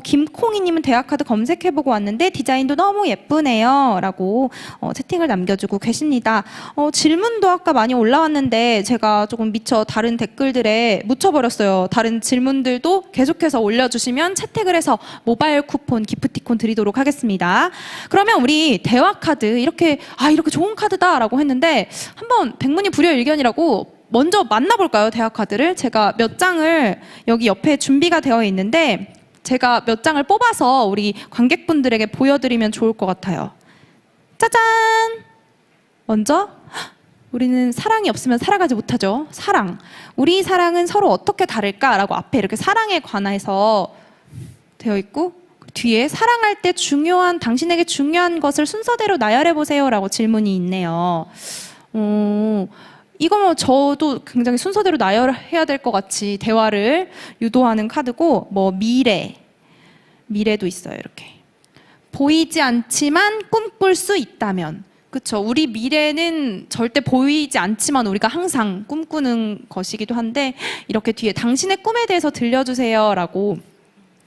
김콩이님은 대화 카드 검색해보고 왔는데 디자인도 너무 예쁘네요. 라고 채팅을 남겨주고 계십니다. 질문도 아까 많이 올라왔는데 제가 조금 미처 다른 댓글들에 묻혀버렸어요. 다른 질문들도 계속해서 올려주시면 채택을 해서 모바일 쿠폰, 기프티콘 드리도록 하겠습니다. 그러면 우리 대화 카드 이렇게 좋은 카드다라고 했는데 한번 백문이 불여일견이라고 먼저 만나볼까요? 대화 카드를 제가 몇 장을 여기 옆에 준비가 되어 있는데 제가 몇 장을 뽑아서 우리 관객분들에게 보여드리면 좋을 것 같아요. 짜잔! 먼저 우리는 사랑이 없으면 살아가지 못하죠. 사랑. 우리 사랑은 서로 어떻게 다를까라고 앞에 이렇게 사랑에 관해서 되어 있고 뒤에 사랑할 때 당신에게 중요한 것을 순서대로 나열해 보세요라고 질문이 있네요. 이거 뭐 저도 굉장히 순서대로 나열해야 될 것 같이 대화를 유도하는 카드고, 뭐 미래도 있어요. 이렇게 보이지 않지만 꿈꿀 수 있다면, 그렇죠. 우리 미래는 절대 보이지 않지만 우리가 항상 꿈꾸는 것이기도 한데, 이렇게 뒤에 당신의 꿈에 대해서 들려주세요라고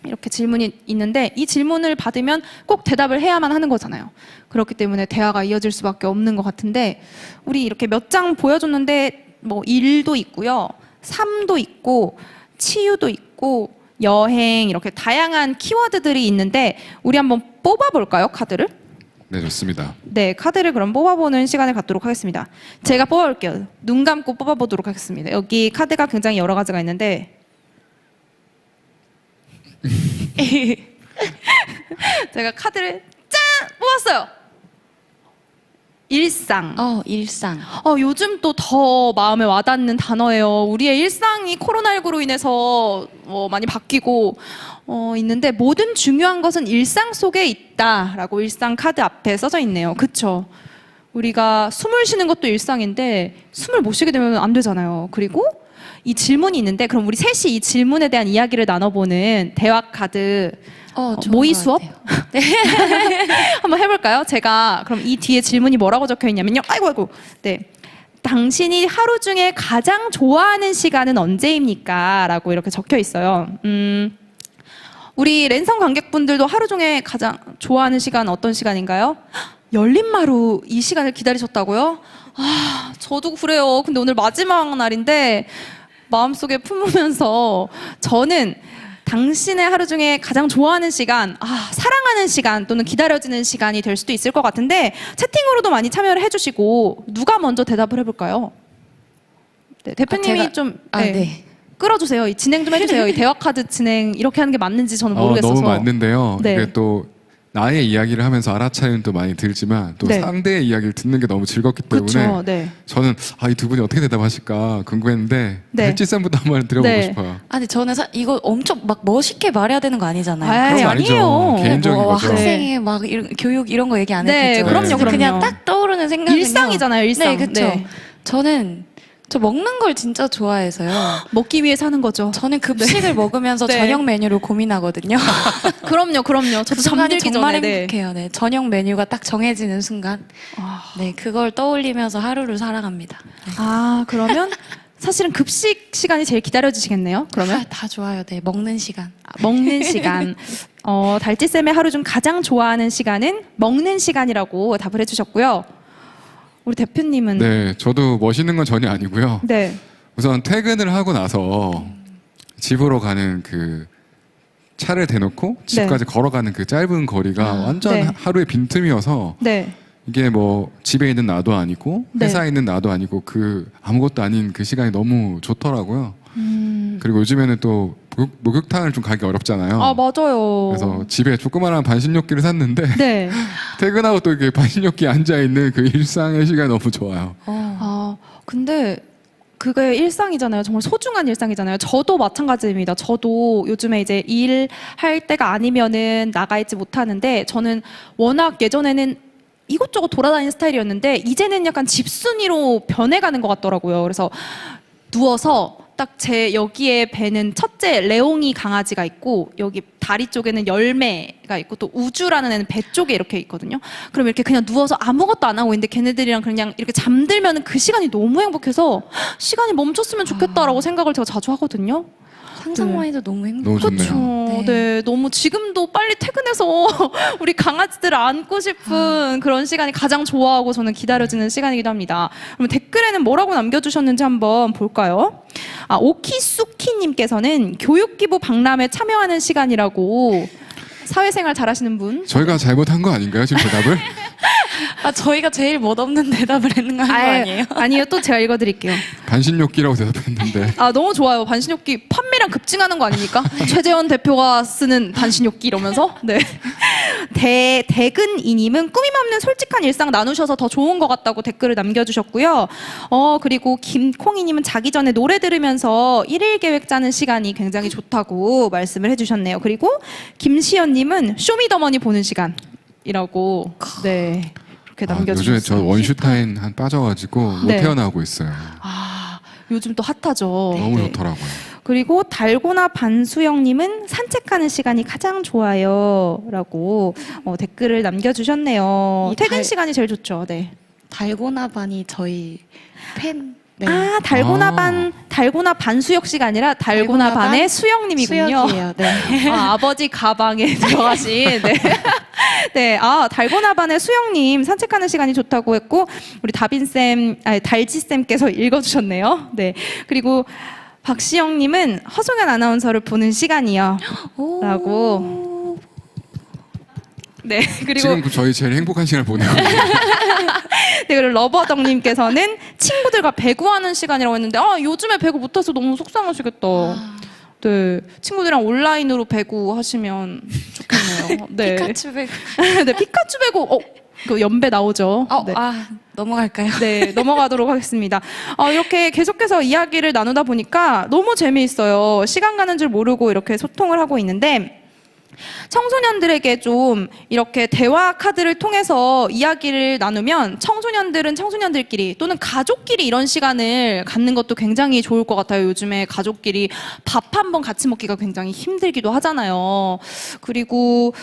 이렇게 질문이 있는데 이 질문을 받으면 꼭 대답을 해야만 하는 거잖아요. 그렇기 때문에 대화가 이어질 수밖에 없는 것 같은데, 우리 이렇게 몇 장 보여줬는데 뭐 일도 있고요, 삶도 있고, 치유도 있고, 여행, 이렇게 다양한 키워드들이 있는데 우리 한번 뽑아볼까요, 카드를? 네, 좋습니다. 네, 카드를 그럼 뽑아보는 시간을 갖도록 하겠습니다. 제가 뽑아볼게요. 눈 감고 뽑아보도록 하겠습니다. 여기 카드가 굉장히 여러 가지가 있는데 제가 카드를 짠! 뽑았어요. 일상. 일상. 요즘 또 더 마음에 와닿는 단어예요. 우리의 일상이 코로나19로 인해서 많이 바뀌고 있는데, 모든 중요한 것은 일상 속에 있다라고 일상 카드 앞에 써져 있네요. 그쵸? 우리가 숨을 쉬는 것도 일상인데 숨을 못 쉬게 되면 안 되잖아요. 그리고 이 질문이 있는데 그럼 우리 셋이 이 질문에 대한 이야기를 나눠보는 대화 카드 좋은 모의 것 수업? 같아요. 네. 한번 해볼까요? 제가 그럼 이 뒤에 질문이 뭐라고 적혀 있냐면요. 아이고. 네. 당신이 하루 중에 가장 좋아하는 시간은 언제입니까? 라고 이렇게 적혀 있어요. 우리 랜선 관객분들도 하루 중에 가장 좋아하는 시간 어떤 시간인가요? 열린마루 이 시간을 기다리셨다고요? 아, 저도 그래요. 근데 오늘 마지막 날인데 마음속에 품으면서 저는 당신의 하루 중에 가장 좋아하는 시간, 사랑하는 시간 또는 기다려지는 시간이 될 수도 있을 것 같은데 채팅으로도 많이 참여를 해주시고 누가 먼저 대답을 해볼까요? 네, 대표님이 좀 네. 끌어주세요. 이 진행 좀 해주세요. 이 대화 카드 진행 이렇게 하는 게 맞는지 저는 모르겠어서. 너무 맞는데요. 네. 이게 또 나의 이야기를 하면서 알아차리는 또 많이 들지만 또 네. 상대의 이야기를 듣는 게 너무 즐겁기 때문에 그렇죠. 네. 저는 이 두 분이 어떻게 대답하실까 궁금했는데 네. 달지쌤부터 한번 들어보고 네. 싶어요. 아니 저는 이거 엄청 막 멋있게 말해야 되는 거 아니잖아요. 아이, 그런 거 아니죠. 아니에요. 개인적인 뭐 거죠. 학생이 막 교육 이런 거 얘기 안 네, 했겠죠. 그럼요, 근데 그냥 그럼요. 딱 떠오르는 생각은요. 일상이잖아요, 일상. 네, 그렇죠. 네. 저 먹는 걸 진짜 좋아해서요. 먹기 위해 사는 거죠. 저는 급식을 먹으면서 네. 저녁 메뉴를 고민하거든요. 그럼요. 저도 그 순간이 잠들기 정말 전에. 행복해요. 네, 저녁 메뉴가 딱 정해지는 순간, 네, 그걸 떠올리면서 하루를 살아갑니다. 네. 그러면 사실은 급식 시간이 제일 기다려지시겠네요. 그러면 다 좋아요. 네, 먹는 시간. 먹는 시간. 달지쌤의 하루 중 가장 좋아하는 시간은 먹는 시간이라고 답을 해주셨고요. 우리 대표님은 네, 저도 멋있는 건 전혀 아니고요. 네. 우선 퇴근을 하고 나서 집으로 가는 그 차를 대놓고 집까지 걸어가는 그 짧은 거리가 완전 네. 하루의 빈틈이어서 네. 이게 뭐 집에 있는 나도 아니고 네. 회사에 있는 나도 아니고 그 아무것도 아닌 그 시간이 너무 좋더라고요. 그리고 요즘에는 또 목욕탕을 좀 가기 어렵잖아요. 맞아요. 그래서 집에 조그마한 반신욕기를 샀는데 네. 퇴근하고 또 이렇게 반신욕기에 앉아 있는 그 일상의 시간이 너무 좋아요. 근데 그게 일상이잖아요. 정말 소중한 일상이잖아요. 저도 마찬가지입니다. 저도 요즘에 이제 일할 때가 아니면은 나가 있지 못하는데 저는 워낙 예전에는 이곳저곳 돌아다니는 스타일이었는데 이제는 약간 집순이로 변해가는 것 같더라고요. 그래서 누워서 딱 제 여기에 배는 첫째 레옹이 강아지가 있고 여기 다리 쪽에는 열매가 있고 또 우주라는 애는 배 쪽에 이렇게 있거든요. 그럼 이렇게 그냥 누워서 아무것도 안 하고 있는데 걔네들이랑 그냥 이렇게 잠들면 그 시간이 너무 행복해서 시간이 멈췄으면 좋겠다라고 생각을 제가 자주 하거든요. 상상만 해도 너무 행복해요. 너무 좋네요. 그렇죠. 네, 너무 지금도 빨리 퇴근해서 우리 강아지들을 안고 싶은 그런 시간이 가장 좋아하고 저는 기다려지는 시간이기도 합니다. 그럼 댓글에는 뭐라고 남겨주셨는지 한번 볼까요? 오키수키님께서는 교육기부 박람회 참여하는 시간이라고 사회생활 잘하시는 분. 저희가 잘못한 거 아닌가요, 지금 대답을? 저희가 제일 멋없는 대답을 했는 거 아니에요? 아니요, 또 제가 읽어드릴게요. 반신욕기라고 대답했는데. 너무 좋아요. 반신욕기 판매량 급증하는 거 아닙니까? 최재원 대표가 쓰는 반신욕기 이러면서. 네. 대근이님은 꾸밈 없는 솔직한 일상 나누셔서 더 좋은 것 같다고 댓글을 남겨주셨고요. 그리고 김콩이님은 자기 전에 노래 들으면서 일일 계획 짜는 시간이 굉장히 좋다고 말씀을 해주셨네요. 그리고 김시연님은 쇼미더머니 보는 시간이라고 네 이렇게 남겨주셨어요. 요즘에 저 원슈타인 한 빠져가지고 못 네. 태어나고 있어요. 요즘 또 핫하죠. 너무 네. 좋더라고요. 그리고 달고나 반수영님은 산책하는 시간이 가장 좋아요라고 댓글을 남겨주셨네요. 퇴근 시간이 제일 좋죠. 네. 달고나 반이 저희 팬. 네. 달고나 반수혁 씨가 아니라 달고나 반의 수영님이군요. 수혁이에요. 네. 아버지 가방에 들어가신. 네. 네. 달고나 반의 수영님 산책하는 시간이 좋다고 했고 우리 달지쌤께서 읽어주셨네요. 네. 그리고 박시영님은 허송현 아나운서를 보는 시간이요. 라고. 네. 그리고 지금 저희 제일 행복한 시간을 보내고 있어요. 네, 그리고 러버덕님께서는 친구들과 배구하는 시간이라고 했는데 요즘에 배구 못해서 너무 속상하시겠다. 네, 친구들이랑 온라인으로 배구 하시면 좋겠네요. 네. 피카츄 배구. 네, 피카츄 배구. 그 연배 나오죠. 네. 넘어갈까요? 네, 넘어가도록 하겠습니다. 이렇게 계속해서 이야기를 나누다 보니까 너무 재미있어요. 시간 가는 줄 모르고 이렇게 소통을 하고 있는데 청소년들에게 좀 이렇게 대화 카드를 통해서 이야기를 나누면 청소년들은 청소년들끼리 또는 가족끼리 이런 시간을 갖는 것도 굉장히 좋을 것 같아요. 요즘에 가족끼리 밥 한 번 같이 먹기가 굉장히 힘들기도 하잖아요. 그리고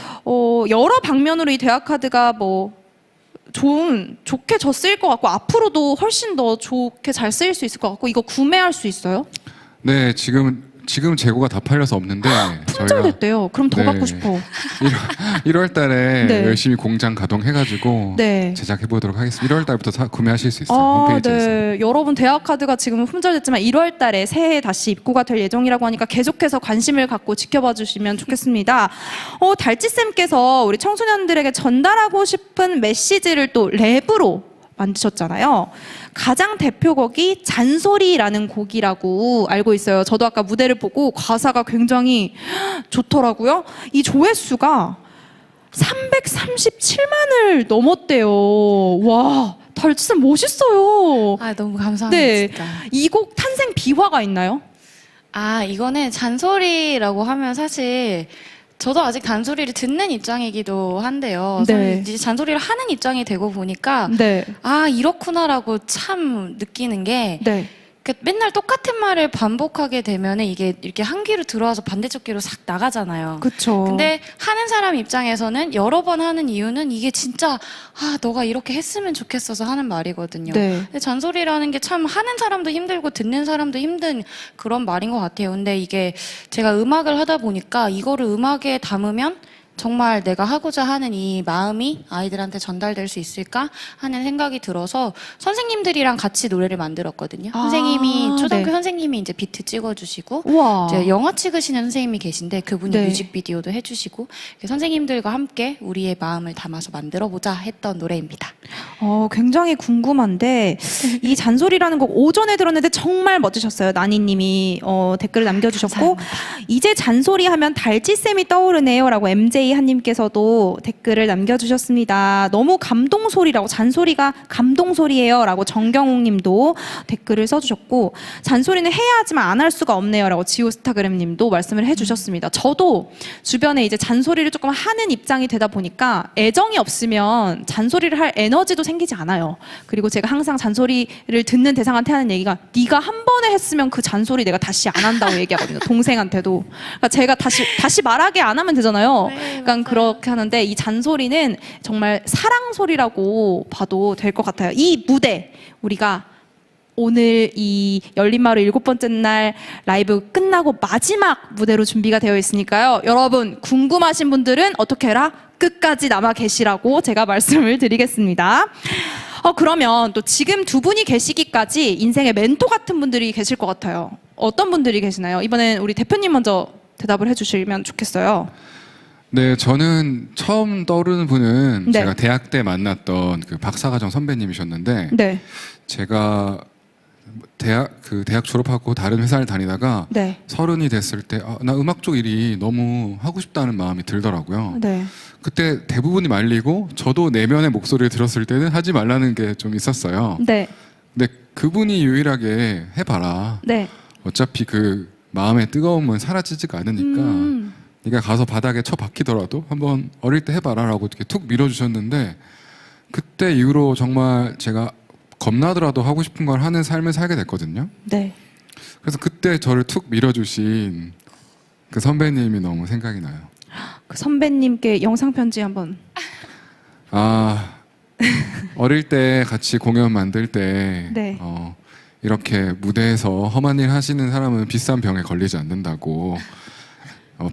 여러 방면으로 이 대화 카드가 좋게 저 쓰일 것 같고 앞으로도 훨씬 더 좋게 잘 쓰일 수 있을 것 같고 이거 구매할 수 있어요? 네, 지금 재고가 다 팔려서 없는데 품절됐대요. 그럼 더 네. 갖고 싶어. 1월 달에 네. 열심히 공장 가동해가지고 네. 제작해 보도록 하겠습니다. 1월 달부터 구매하실 수 있어요. 홈페이지에서. 네. 여러분 대화 카드가 지금 품절됐지만 1월 달에 새해에 다시 입고가 될 예정이라고 하니까 계속해서 관심을 갖고 지켜봐 주시면 좋겠습니다. 달찌쌤께서 우리 청소년들에게 전달하고 싶은 메시지를 또 랩으로 만드셨잖아요. 가장 대표곡이 잔소리라는 곡이라고 알고 있어요. 저도 아까 무대를 보고 가사가 굉장히 좋더라고요. 이 조회수가 337만을 넘었대요. 와, 달치쌤 멋있어요. 아, 너무 감사합니다. 네, 진짜. 이 곡 탄생 비화가 있나요? 아, 이거는 잔소리라고 하면 사실 저도 아직 잔소리를 듣는 입장이기도 한데요. 네. 이제 잔소리를 하는 입장이 되고 보니까 네. 아, 이렇구나라고 참 느끼는 게 네. 맨날 똑같은 말을 반복하게 되면은 이게 이렇게 한 귀로 들어와서 반대쪽 귀로 싹 나가잖아요. 그쵸. 근데 하는 사람 입장에서는 여러 번 하는 이유는 이게 진짜 너가 이렇게 했으면 좋겠어서 하는 말이거든요. 네. 근데 잔소리라는 게 참 하는 사람도 힘들고 듣는 사람도 힘든 그런 말인 것 같아요. 근데 이게 제가 음악을 하다 보니까 이거를 음악에 담으면 정말 내가 하고자 하는 이 마음이 아이들한테 전달될 수 있을까 하는 생각이 들어서 선생님들이랑 같이 노래를 만들었거든요. 선생님이 초등학교 네. 선생님이 이제 비트 찍어주시고 우와. 이제 영화 찍으시는 선생님이 계신데 그분이 네. 뮤직비디오도 해주시고 선생님들과 함께 우리의 마음을 담아서 만들어보자 했던 노래입니다. 굉장히 궁금한데 이 잔소리라는 곡 오전에 들었는데 정말 멋지셨어요. 나니님이 댓글을 남겨주셨고 이제 잔소리 하면 달찌쌤이 떠오르네요라고 MJ 한님께서도 댓글을 남겨주셨습니다. 너무 감동소리라고 잔소리가 감동소리예요라고 정경욱님도 댓글을 써주셨고 잔소리는 해야 하지만 안 할 수가 없네요라고 지오스타그램님도 말씀을 해주셨습니다. 저도 주변에 이제 잔소리를 조금 하는 입장이 되다 보니까 애정이 없으면 잔소리를 할 에너지도 생기지 않아요. 그리고 제가 항상 잔소리를 듣는 대상한테 하는 얘기가 네가 한 번에 했으면 그 잔소리 내가 다시 안 한다고 얘기하거든요. 동생한테도. 그러니까 제가 다시 말하게 안 하면 되잖아요. 네, 그러니까 그렇게 하는데 이 잔소리는 정말 사랑 소리라고 봐도 될 것 같아요. 이 무대 우리가 오늘 이 열린마루 7번째 날 라이브 끝나고 마지막 무대로 준비가 되어 있으니까요. 여러분 궁금하신 분들은 어떻게 해라? 끝까지 남아 계시라고 제가 말씀을 드리겠습니다. 그러면 또 지금 두 분이 계시기까지 인생의 멘토 같은 분들이 계실 것 같아요. 어떤 분들이 계시나요? 이번엔 우리 대표님 먼저 대답을 해주시면 좋겠어요. 네, 저는 처음 떠오르는 분은 네. 제가 대학 때 만났던 그 박사과정 선배님이셨는데 네. 제가 대학 졸업하고 다른 회사를 다니다가 네. 30이 됐을 때 나 음악 쪽 일이 너무 하고 싶다는 마음이 들더라고요. 네. 그때 대부분이 말리고 저도 내면의 목소리를 들었을 때는 하지 말라는 게 좀 있었어요. 네. 근데 그분이 유일하게 해봐라. 네. 어차피 그 마음의 뜨거움은 사라지지가 않으니까 네가 가서 바닥에 쳐 박히더라도 한번 어릴 때 해봐라라고 이렇게 툭 밀어주셨는데 그때 이후로 정말 제가 겁나더라도 하고 싶은 걸 하는 삶을 살게 됐거든요. 네. 그래서 그때 저를 툭 밀어주신 그 선배님이 너무 생각이 나요. 그 선배님께 영상 편지 한번. 어릴 때 같이 공연 만들 때 네. 이렇게 무대에서 험한 일 하시는 사람은 비싼 병에 걸리지 않는다고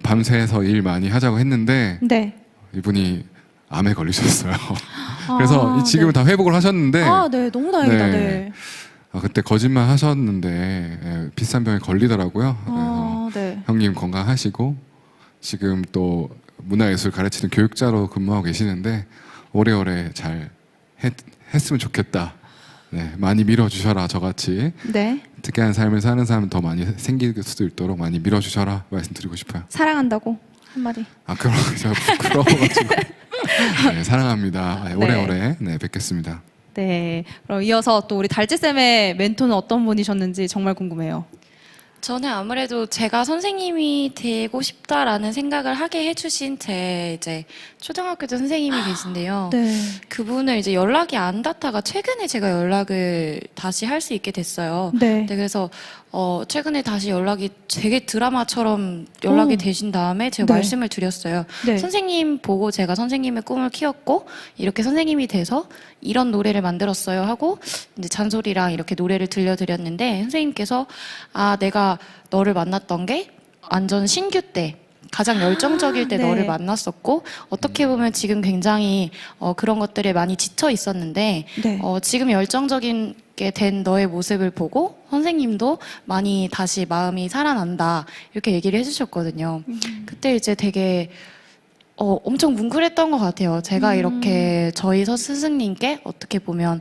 밤새서 일 많이 하자고 했는데 네. 이분이 암에 걸리셨어요. 그래서 지금은 네. 다 회복을 하셨는데 네, 너무 다행이다. 네. 네. 그때 거짓말 하셨는데 비싼 병에 걸리더라고요. 그래서 네. 형님 건강하시고 지금 또 문화예술 가르치는 교육자로 근무하고 계시는데 오래오래 잘 했으면 좋겠다. 네, 많이 밀어주셔라 저같이 네. 특이한 삶을 사는 사람 더 많이 생길 수 있도록 많이 밀어주셔라 말씀드리고 싶어요. 사랑한다고 한마디. 그럼 제가 부끄러워가지고 네, 사랑합니다. 오래오래 뵙겠습니다. 네. 그럼 이어서 또 우리 달찌쌤의 멘토는 어떤 분이셨는지 정말 궁금해요. 저는 아무래도 제가 선생님이 되고 싶다라는 생각을 하게 해주신 제 이제 초등학교 때 선생님이 계신데요. 네. 그분을 이제 연락이 안 닿다가 최근에 제가 연락을 다시 할 수 있게 됐어요. 네. 그래서 최근에 다시 연락이 되게 드라마처럼 연락이 오. 되신 다음에 제가 네. 말씀을 드렸어요. 네. 선생님 보고 제가 선생님의 꿈을 키웠고 이렇게 선생님이 돼서 이런 노래를 만들었어요 하고 이제 잔소리랑 이렇게 노래를 들려드렸는데 선생님께서 내가 너를 만났던 게 완전 신규 때 가장 열정적일 때 네. 너를 만났었고 어떻게 보면 지금 굉장히 그런 것들에 많이 지쳐 있었는데 네. 지금 열정적인 게 된 너의 모습을 보고 선생님도 많이 다시 마음이 살아난다 이렇게 얘기를 해주셨거든요. 그때 이제 되게 엄청 뭉클했던 것 같아요. 제가 이렇게 저희 스승님께 어떻게 보면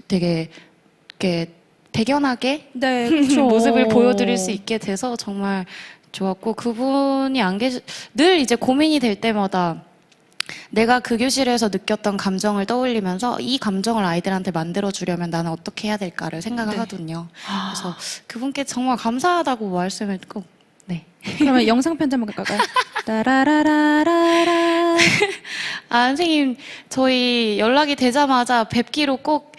되게 이렇게 대견하게 네, 그렇죠. 모습을 보여드릴 수 있게 돼서 정말 좋았고 그분이 안 늘 이제 고민이 될 때마다 내가 그 교실에서 느꼈던 감정을 떠올리면서 이 감정을 아이들한테 만들어주려면 나는 어떻게 해야 될까를 생각을 하거든요. 그래서 그분께 정말 감사하다고 말씀을 꼭 그러면 영상 편지 한번 갈까요? 따라라라라라. 선생님 저희 연락이 되자마자 뵙기로 꼭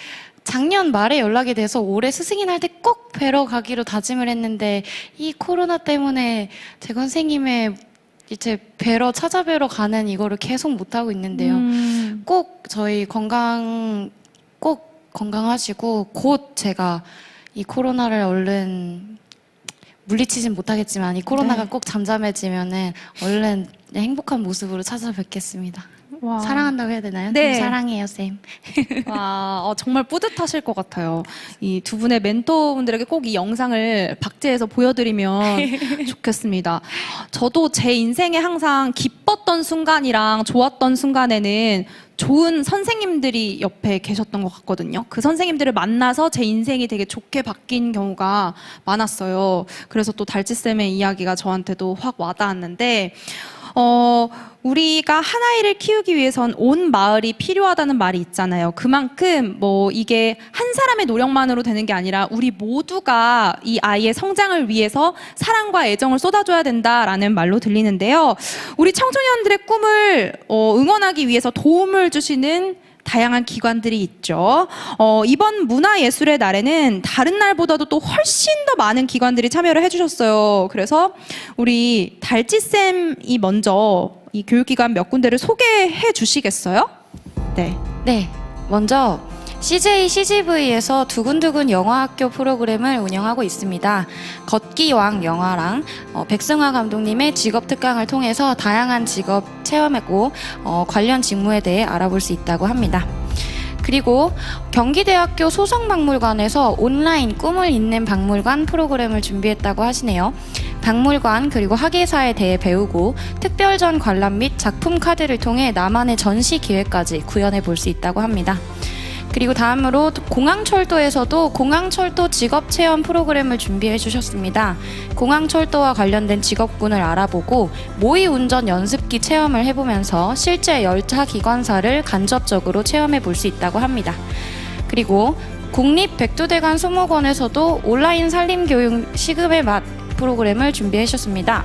작년 말에 연락이 돼서 올해 스승인 할 때 꼭 뵈러 가기로 다짐을 했는데 이 코로나 때문에 제가 선생님의 이제 찾아뵈러 가는 이거를 계속 못하고 있는데요. 꼭 저희 꼭 건강하시고 곧 제가 이 코로나를 얼른 물리치진 못하겠지만 이 코로나가 꼭 잠잠해지면은 얼른 행복한 모습으로 찾아뵙겠습니다. 와. 사랑한다고 해야 되나요? 네. 사랑해요, 쌤. 와, 정말 뿌듯하실 것 같아요. 이 두 분의 멘토분들에게 꼭 이 영상을 박제해서 보여드리면 좋겠습니다. 저도 제 인생에 항상 기뻤던 순간이랑 좋았던 순간에는 좋은 선생님들이 옆에 계셨던 것 같거든요. 그 선생님들을 만나서 제 인생이 되게 좋게 바뀐 경우가 많았어요. 그래서 또 달지쌤의 이야기가 저한테도 확 와닿았는데 우리가 한 아이를 키우기 위해선 온 마을이 필요하다는 말이 있잖아요. 그만큼 이게 한 사람의 노력만으로 되는 게 아니라 우리 모두가 이 아이의 성장을 위해서 사랑과 애정을 쏟아줘야 된다라는 말로 들리는데요. 우리 청소년들의 꿈을 응원하기 위해서 도움을 주시는 다양한 기관들이 있죠. 이번 문화예술의 날에는 다른 날보다도 또 훨씬 더 많은 기관들이 참여를 해주셨어요. 그래서 우리 달지쌤이 먼저 이 교육기관 몇 군데를 소개해 주시겠어요? 네, 먼저 CJ CGV에서 두근두근 영화학교 프로그램을 운영하고 있습니다. 걷기왕 영화랑 백승화 감독님의 직업특강을 통해서 다양한 직업 체험하고 관련 직무에 대해 알아볼 수 있다고 합니다. 그리고 경기대학교 소성박물관에서 온라인 꿈을 잇는 박물관 프로그램을 준비했다고 하시네요. 박물관 그리고 학예사에 대해 배우고 특별전 관람 및 작품 카드를 통해 나만의 전시 기회까지 구현해 볼 수 있다고 합니다. 그리고 다음으로 공항철도에서도 공항철도 직업체험 프로그램을 준비해 주셨습니다. 공항철도와 관련된 직업군을 알아보고 모의운전 연습기 체험을 해보면서 실제 열차 기관사를 간접적으로 체험해 볼 수 있다고 합니다. 그리고 국립백두대간 수목원에서도 온라인 산림교육 시급의 맛 프로그램을 준비해 주셨습니다.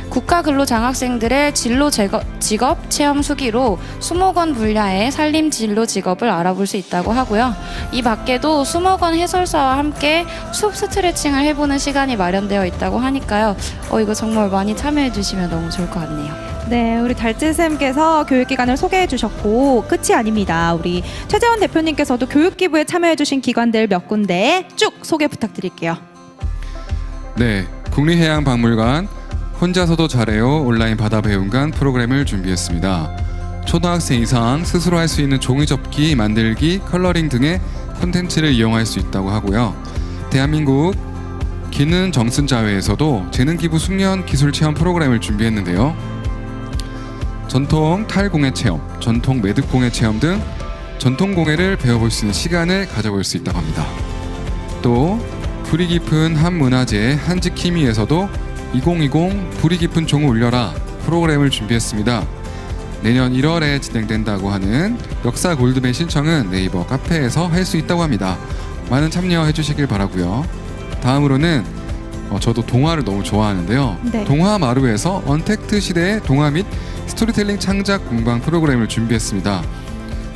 국가근로장학생들의 진로 직업 체험 수기로 수목원 분야의 산림 진로 직업을 알아볼 수 있다고 하고요. 이 밖에도 수목원 해설사와 함께 숲 스트레칭을 해보는 시간이 마련되어 있다고 하니까요. 이거 정말 많이 참여해 주시면 너무 좋을 것 같네요. 네, 우리 달지쌤께서 교육기관을 소개해 주셨고 끝이 아닙니다. 우리 최재원 대표님께서도 교육기부에 참여해 주신 기관들 몇 군데 쭉 소개 부탁드릴게요. 네, 국립해양박물관 혼자서도 잘해요 온라인 바다배움관 프로그램을 준비했습니다. 초등학생 이상 스스로 할 수 있는 종이접기, 만들기, 컬러링 등의 콘텐츠를 이용할 수 있다고 하고요. 대한민국 기능정신자회에서도 재능기부 숙련 기술체험 프로그램을 준비했는데요. 전통 탈공예 체험, 전통 매듭공예 체험 등 전통공예를 배워볼 수 있는 시간을 가져볼 수 있다고 합니다. 또 불이 깊은 한문화재 한지키미에서도 2020 불이 깊은 종을 울려라 프로그램을 준비했습니다. 내년 1월에 진행된다고 하는 역사 골드맨 신청은 네이버 카페에서 할 수 있다고 합니다. 많은 참여해 주시길 바라고요. 다음으로는 저도 동화를 너무 좋아하는데요. 네. 동화 마루에서 언택트 시대의 동화 및 스토리텔링 창작 공방 프로그램을 준비했습니다.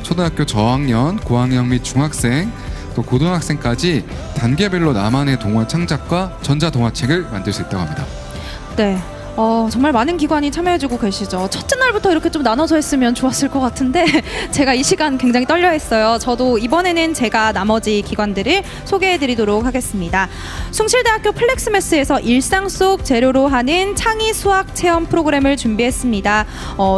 초등학교 저학년, 고학년 및 중학생, 또 고등학생까지 단계별로 나만의 동화 창작과 전자 동화책을 만들 수 있다고 합니다. 네. 정말 많은 기관이 참여해주고 계시죠. 첫째 날부터 이렇게 좀 나눠서 했으면 좋았을 것 같은데 제가 이 시간 굉장히 떨려했어요. 저도 이번에는 제가 나머지 기관들을 소개해드리도록 하겠습니다. 숭실대학교 플렉스매스에서 일상 속 재료로 하는 창의 수학 체험 프로그램을 준비했습니다.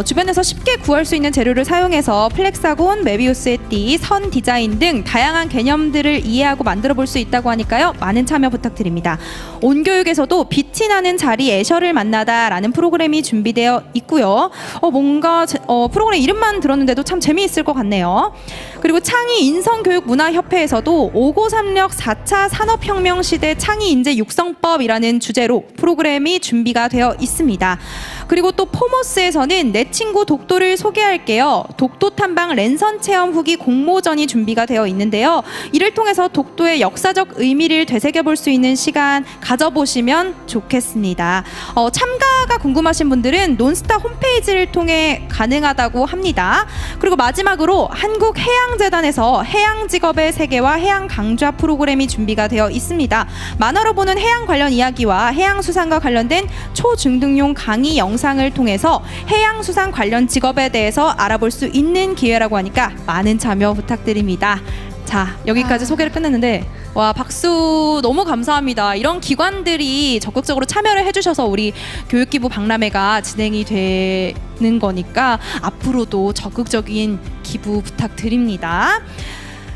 주변에서 쉽게 구할 수 있는 재료를 사용해서 플렉사곤, 메비우스의 띠, 선 디자인 등 다양한 개념들을 이해하고 만들어 볼 수 있다고 하니까요. 많은 참여 부탁드립니다. 온교육에서도 빛이 나는 자리 애셔를 만나다 라는 프로그램이 준비되어 있고요. 뭔가 프로그램 이름만 들었는데도 참 재미있을 것 같네요. 그리고 창의 인성교육문화협회에서도 5고3력 4차 산업혁명 시대 창의 인재 육성법이라는 주제로 프로그램이 준비가 되어 있습니다. 그리고 또 포모스에서는 내 친구 독도를 소개할게요. 독도 탐방 랜선 체험 후기 공모전이 준비가 되어 있는데요. 이를 통해서 독도의 역사적 의미를 되새겨볼 수 있는 시간 가져보시면 좋겠습니다. 참가가 궁금하신 분들은 논스타 홈페이지를 통해 가능하다고 합니다. 그리고 마지막으로 한국해양재단에서 해양직업의 세계와 해양강좌 프로그램이 준비가 되어 있습니다. 만화로 보는 해양 관련 이야기와 해양수산과 관련된 초중등용 강의 영상을 통해서 해양수산 관련 직업에 대해서 알아볼 수 있는 기회라고 하니까 많은 참여 부탁드립니다. 자, 여기까지 소개를 끝냈는데 와, 박수 너무 감사합니다. 이런 기관들이 적극적으로 참여를 해주셔서 우리 교육기부 박람회가 진행이 되는 거니까 앞으로도 적극적인 기부 부탁드립니다.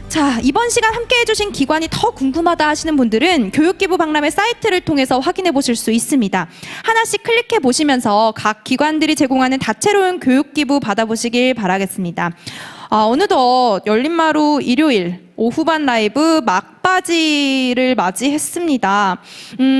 자, 이번 시간 함께 해주신 기관이 더 궁금하다 하시는 분들은 교육기부 박람회 사이트를 통해서 확인해 보실 수 있습니다. 하나씩 클릭해 보시면서 각 기관들이 제공하는 다채로운 교육기부 받아보시길 바라겠습니다. 어느덧 열린마루 일요일 오후반 라이브 막바지를 맞이했습니다.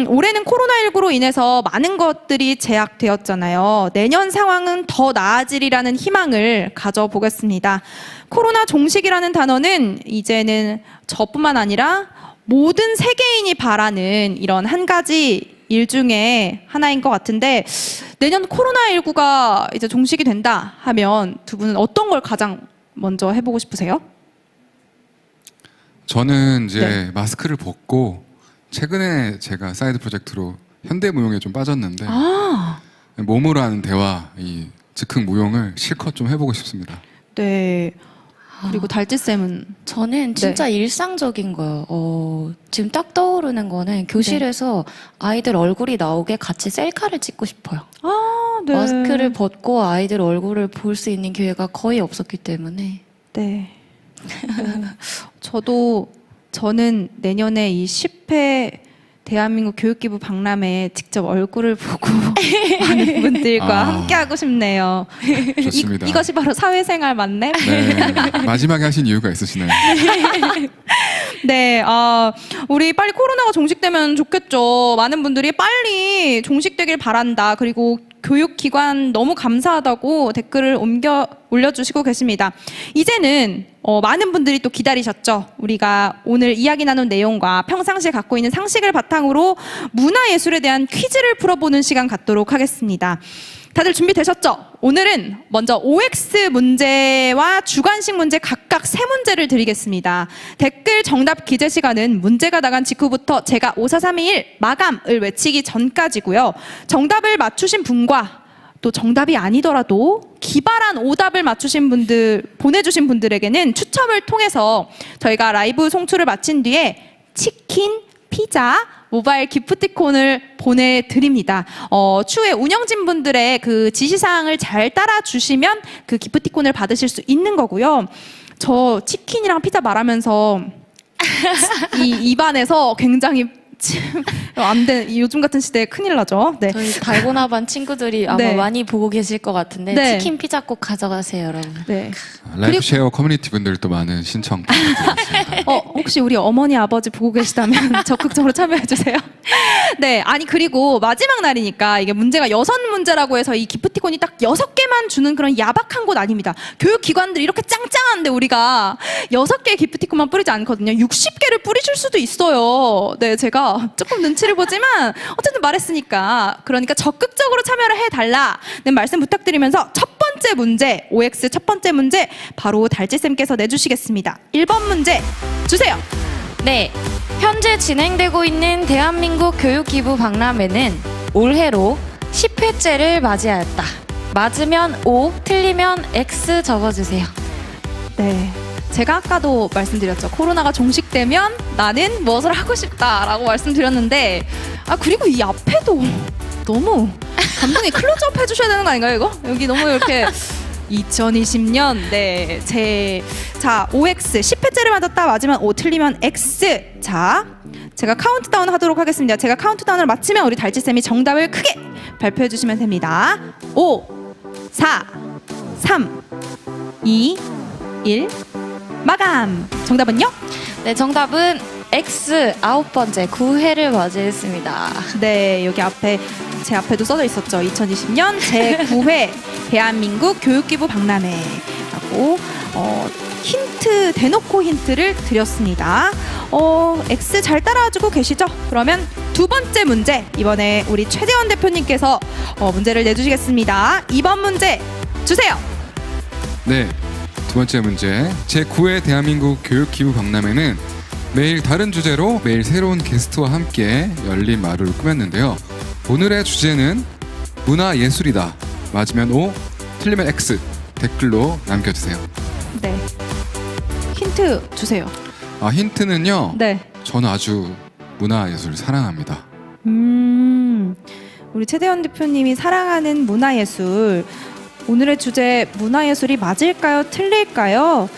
올해는 코로나19로 인해서 많은 것들이 제약되었잖아요. 내년 상황은 더 나아지리라는 희망을 가져보겠습니다. 코로나 종식이라는 단어는 이제는 저뿐만 아니라 모든 세계인이 바라는 이런 한 가지 일 중에 하나인 것 같은데, 내년 코로나19가 이제 종식이 된다 하면 두 분은 어떤 걸 가장 먼저 해보고 싶으세요? 저는 이제 마스크를 벗고 최근에 제가 사이드 프로젝트로 현대무용에 좀 빠졌는데 몸으로 하는 대화, 이 즉흥 무용을 실컷 좀 해보고 싶습니다. 네. 그리고 달지쌤은? 저는 진짜 일상적인 거요. 지금 딱 떠오르는 거는 교실에서 아이들 얼굴이 나오게 같이 셀카를 찍고 싶어요. 네. 마스크를 벗고 아이들 얼굴을 볼 수 있는 기회가 거의 없었기 때문에. 네. 저는 내년에 이 10회 대한민국 교육기부 박람회에 직접 얼굴을 보고 많은 분들과 함께하고 싶네요. 좋습니다. 이것이 바로 사회생활 맞네? 네, 마지막에 하신 이유가 있으시나요? 네, 우리 빨리 코로나가 종식되면 좋겠죠. 많은 분들이 빨리 종식되길 바란다. 그리고 교육기관 너무 감사하다고 댓글을 올려주시고 계십니다. 이제는 많은 분들이 또 기다리셨죠. 우리가 오늘 이야기 나눈 내용과 평상시에 갖고 있는 상식을 바탕으로 문화예술에 대한 퀴즈를 풀어보는 시간 갖도록 하겠습니다. 다들 준비되셨죠? 오늘은 먼저 OX 문제와 주관식 문제 각각 3문제를 드리겠습니다. 댓글 정답 기재 시간은 문제가 나간 직후부터 제가 5431 마감을 외치기 전까지고요. 정답을 맞추신 분과 또 정답이 아니더라도 기발한 오답을 맞추신 분들, 보내주신 분들에게는 추첨을 통해서 저희가 라이브 송출을 마친 뒤에 치킨, 피자, 모바일 기프티콘을 보내드립니다. 추후에 운영진 분들의 그 지시사항을 잘 따라주시면 그 기프티콘을 받으실 수 있는 거고요. 저 치킨이랑 피자 말하면서 이 입안에서 굉장히 안 돼. 요즘 같은 시대에 큰일 나죠. 네. 저희 달고나반 친구들이 아마 많이 보고 계실 것 같은데 치킨 피자 꼭 가져가세요, 여러분. 네. 라이프쉐어 커뮤니티 분들도 많은 신청 부탁드리겠습니다. 혹시 우리 어머니 아버지 보고 계시다면 적극적으로 참여해 주세요. 네, 아니 그리고 마지막 날이니까 이게 문제가 6문제라고 해서 이 기프티콘이 딱 6개만 주는 그런 야박한 곳 아닙니다. 교육기관들이 이렇게 짱짱한데 우리가 6개의 기프티콘만 뿌리지 않거든요. 60개를 뿌리실 수도 있어요. 네, 제가 했어요. 조금 눈치를 보지만 어쨌든 말했으니까. 그러니까 적극적으로 참여를 해달라는 말씀 부탁드리면서 첫 번째 문제, OX 첫 번째 문제 바로 달지쌤께서 내주시겠습니다. 1번 문제 주세요. 네, 현재 진행되고 있는 대한민국 교육기부 박람회는 올해로 10회째를 맞이하였다. 맞으면 O, 틀리면 X 적어주세요. 네, 제가 아까도 말씀드렸죠. 코로나가 종식되면 나는 무엇을 하고 싶다라고 말씀드렸는데 그리고 이 앞에도 너무 감독이 클로즈업 해주셔야 되는 거 아닌가요, 이거? 여기 너무 이렇게 2020년 자 OX 10회째를 맞았다. 맞으면 O, 틀리면 X. 자, 제가 카운트다운 하도록 하겠습니다. 제가 카운트다운을 마치면 우리 달지쌤이 정답을 크게 발표해 주시면 됩니다. 5, 4, 3, 2, 1 마감. 정답은요? 네, 정답은 X 9번째 9회를 맞이했습니다. 네, 여기 앞에 제 앞에도 써져 있었죠. 2020년 제9회 대한민국 교육기부 박람회라고 힌트, 대놓고 힌트를 드렸습니다. X 잘 따라주고 계시죠? 그러면 두 번째 문제, 이번에 우리 최재원 대표님께서 문제를 내주시겠습니다. 2번 문제 주세요. 네, 두 번째 문제. 제9회 대한민국 교육기부 박람회는 매일 다른 주제로 매일 새로운 게스트와 함께 열린 마루를 꾸몄는데요. 오늘의 주제는 문화예술이다. 맞으면 O, 틀리면 X. 댓글로 남겨주세요. 네, 힌트 주세요. 힌트는요. 네. 저는 아주 문화예술을 사랑합니다. 우리 최대원 대표님이 사랑하는 문화예술. 오늘의 주제 문화예술이 맞을까요? 틀릴까요?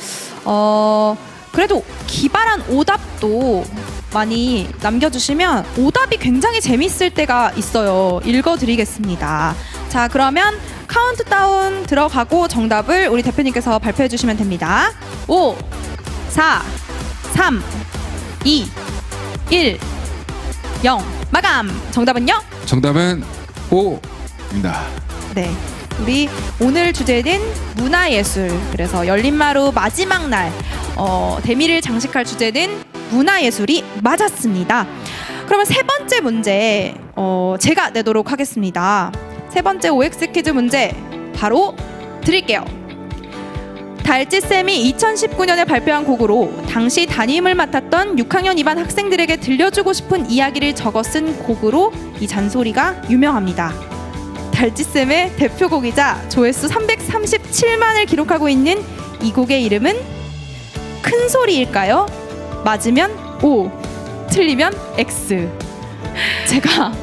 그래도 기발한 오답도 많이 남겨주시면 오답이 굉장히 재밌을 때가 있어요. 읽어드리겠습니다. 자, 그러면 카운트다운 들어가고 정답을 우리 대표님께서 발표해 주시면 됩니다. 5, 4, 3, 2, 1, 0 마감. 정답은요? 정답은 O입니다. 네, 우리 오늘 주제는 문화예술. 그래서 열린마루 마지막 날 대미를 장식할 주제는 문화예술이 맞았습니다. 그러면 세 번째 문제 제가 내도록 하겠습니다. 세 번째 OX 퀴즈 문제 바로 드릴게요. 달지쌤이 2019년에 발표한 곡으로 당시 담임을 맡았던 6학년 2반 학생들에게 들려주고 싶은 이야기를 적어 쓴 곡으로 이 잔소리가 유명합니다. 달지쌤의 대표곡이자 조회수 337만을 기록하고 있는 이 곡의 이름은 큰 소리일까요? 맞으면 O, 틀리면 X. 제가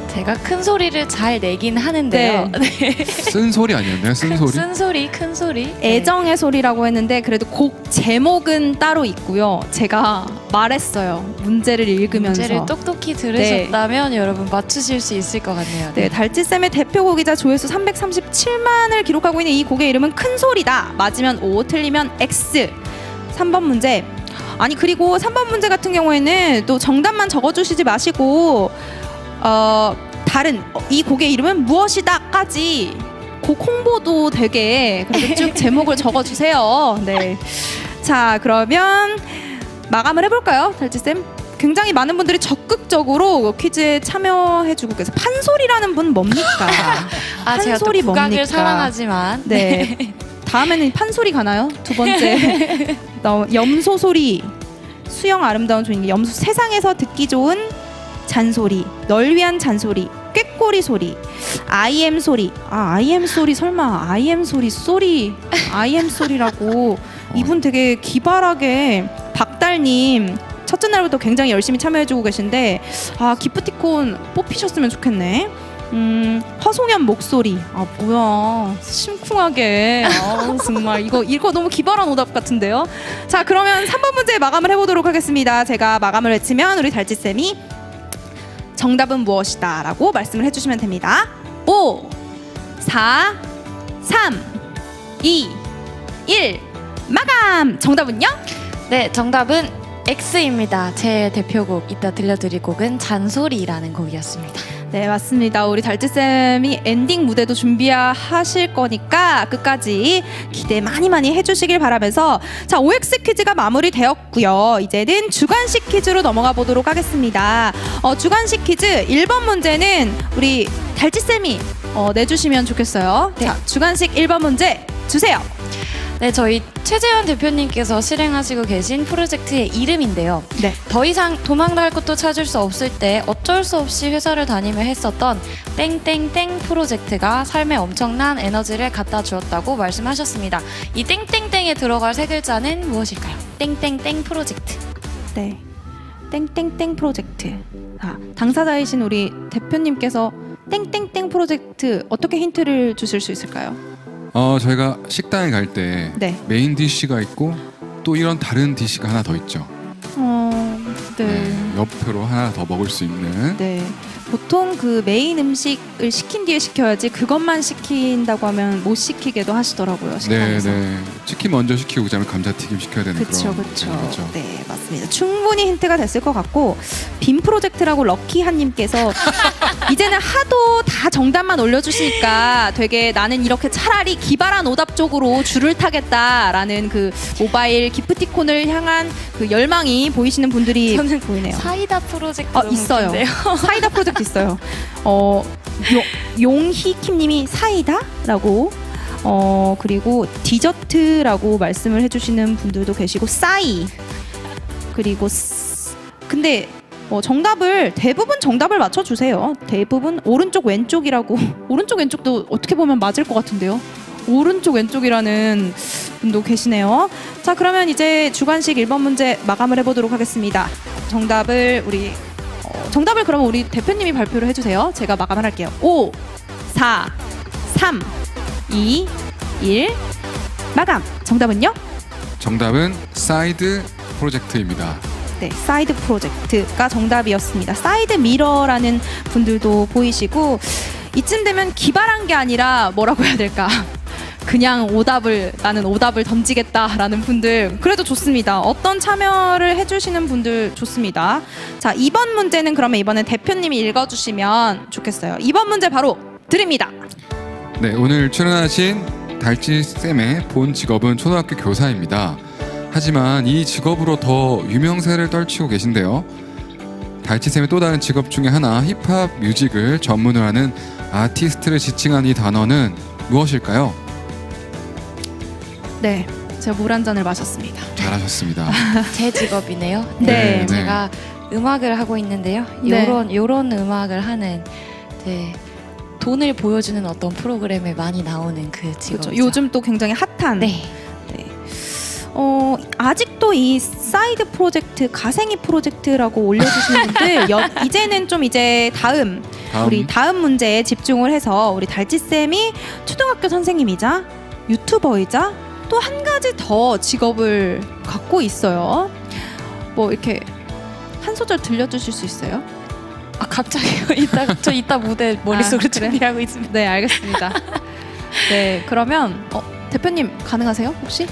큰 소리를 잘 내긴 하는데요. 네. 쓴 소리 아니었나요? 쓴 소리? 쓴 소리, 큰 소리. 애정의 소리라고 했는데 그래도 곡 제목은 따로 있고요. 제가 말했어요. 문제를 읽으면서. 문제를 똑똑히 들으셨다면 여러분 맞추실 수 있을 것 같네요. 네, 달지쌤의 대표곡이자 조회수 337만을 기록하고 있는 이 곡의 이름은 큰 소리다. 맞으면 O, 틀리면 X. 3번 문제. 아니, 그리고 3번 문제 같은 경우에는 또 정답만 적어주시지 마시고 다른 이 곡의 이름은 무엇이다까지 곡 홍보도 되게 그래도 쭉 제목을 적어주세요. 네, 자, 그러면 마감을 해볼까요, 달지쌤? 굉장히 많은 분들이 적극적으로 퀴즈에 참여해주고 계세요. 판소리라는 분 뭡니까? 제가 또 국악을 사랑하지만. 네. 다음에는 판소리 가나요? 두 번째 염소 소리, 수영 아름다운 조인, 염소 세상에서 듣기 좋은 잔소리, 널 위한 잔소리, 꾀꼬리 소리, IM 소리. IM 소리 설마 IM 소리 IM 소리라고. 이분 되게 기발하게 박달님 첫째 날부터 굉장히 열심히 참여해주고 계신데 기프티콘 뽑히셨으면 좋겠네. 허송연 목소리. 뭐야, 심쿵하게. 정말 이거 너무 기발한 오답 같은데요. 자, 그러면 3번 문제 마감을 해보도록 하겠습니다. 제가 마감을 외치면 우리 달지쌤이 정답은 무엇이다 라고 말씀을 해주시면 됩니다. 5, 4, 3, 2, 1 마감. 정답은요? 네, 정답은 X입니다. 제 대표곡, 이따 들려드릴 곡은 잔소리라는 곡이었습니다. 네, 맞습니다. 우리 달찌쌤이 엔딩 무대도 준비하실 거니까 끝까지 기대 많이 해주시길 바라면서 자, OX 퀴즈가 마무리되었고요. 이제는 주관식 퀴즈로 넘어가 보도록 하겠습니다. 주관식 퀴즈 1번 문제는 우리 달찌쌤이 내주시면 좋겠어요. 자, 주관식 1번 문제 주세요. 네, 저희 최재원 대표님께서 실행하시고 계신 프로젝트의 이름인데요. 네. 더 이상 도망갈 곳도 찾을 수 없을 때 어쩔 수 없이 회사를 다니며 했었던 땡땡땡 프로젝트가 삶에 엄청난 에너지를 갖다 주었다고 말씀하셨습니다. 이 땡땡땡에 들어갈 세 글자는 무엇일까요? 땡땡땡 프로젝트. 네, 땡땡땡 프로젝트. 당사자이신 우리 대표님께서 땡땡땡 프로젝트 어떻게 힌트를 주실 수 있을까요? 저희가 식당에 갈 때 네. 메인 디쉬가 있고 또 이런 다른 디쉬가 하나 더 있죠. 네. 옆으로 하나 더 먹을 수 있는. 네. 보통 그 메인 음식을 시킨 뒤에 시켜야지 그것만 시킨다고 하면 못 시키게도 하시더라고요. 식당에서. 네. 치킨 먼저 시키고 그다음에 감자튀김 시켜야 되는 그렇죠, 그런. 그렇죠. 네, 맞습니다. 충분히 힌트가 됐을 것 같고 빔 프로젝트라고 럭키한님께서 이제는 하도 다 정답만 올려주시니까 되게 나는 이렇게 차라리 기발한 오답 쪽으로 줄을 타겠다라는 그 모바일 기프티콘을 향한 그 열망이 보이시는 분들이 저는 보이네요. 사이다 프로젝트 있어요. 사이다 프로젝트 있어요. 용희킴님이 사이다라고. 그리고 디저트라고 말씀을 해주시는 분들도 계시고 싸이 그리고 근데 정답을 대부분 정답을 맞춰주세요. 대부분 오른쪽 왼쪽이라고 오른쪽 왼쪽도 어떻게 보면 맞을 것 같은데요. 오른쪽 왼쪽이라는 분도 계시네요. 자, 그러면 이제 주관식 1번 문제 마감을 해보도록 하겠습니다. 정답을 그러면 우리 대표님이 발표를 해주세요. 제가 마감을 할게요. 5, 4, 3, 2, 1 마감. 정답은요? 정답은 사이드 프로젝트입니다. 네, 사이드 프로젝트가 정답이었습니다. 사이드 미러라는 분들도 보이시고 이쯤 되면 기발한 게 아니라 뭐라고 해야 될까? 그냥 나는 오답을 던지겠다라는 분들 그래도 좋습니다. 어떤 참여를 해주시는 분들 좋습니다. 자, 2번 문제는 그러면 이번엔 대표님이 읽어주시면 좋겠어요. 2번 문제 바로 드립니다. 네, 오늘 출연하신 달찌쌤의 본 직업은 초등학교 교사입니다. 하지만 이 직업으로 더 유명세를 떨치고 계신데요. 달찌쌤의 또 다른 직업 중에 하나 힙합 뮤직을 전문으로 하는 아티스트를 지칭한 이 단어는 무엇일까요? 네, 제가 물 한 잔을 마셨습니다. 잘하셨습니다. 제 직업이네요. 네. 제가 음악을 하고 있는데요. 네. 요런 음악을 하는 돈을 보여주는 어떤 프로그램에 많이 나오는 그 직업이죠. 그렇죠. 요즘 또 굉장히 핫한. 네. 아직도 이 사이드 프로젝트, 가생이 프로젝트라고 올려주시는 분들 이제는 좀 다음 우리 다음 문제에 집중을 해서 우리 달찌쌤이 초등학교 선생님이자 유튜버이자 또 한 가지 더 직업을 갖고 있어요. 뭐 이렇게 한 소절 들려주실 수 있어요? 갑자기요? 저 이따 무대 머릿속으로 그래? 준비하고 있습니다. 네, 알겠습니다. 네, 그러면 대표님 가능하세요? 혹시?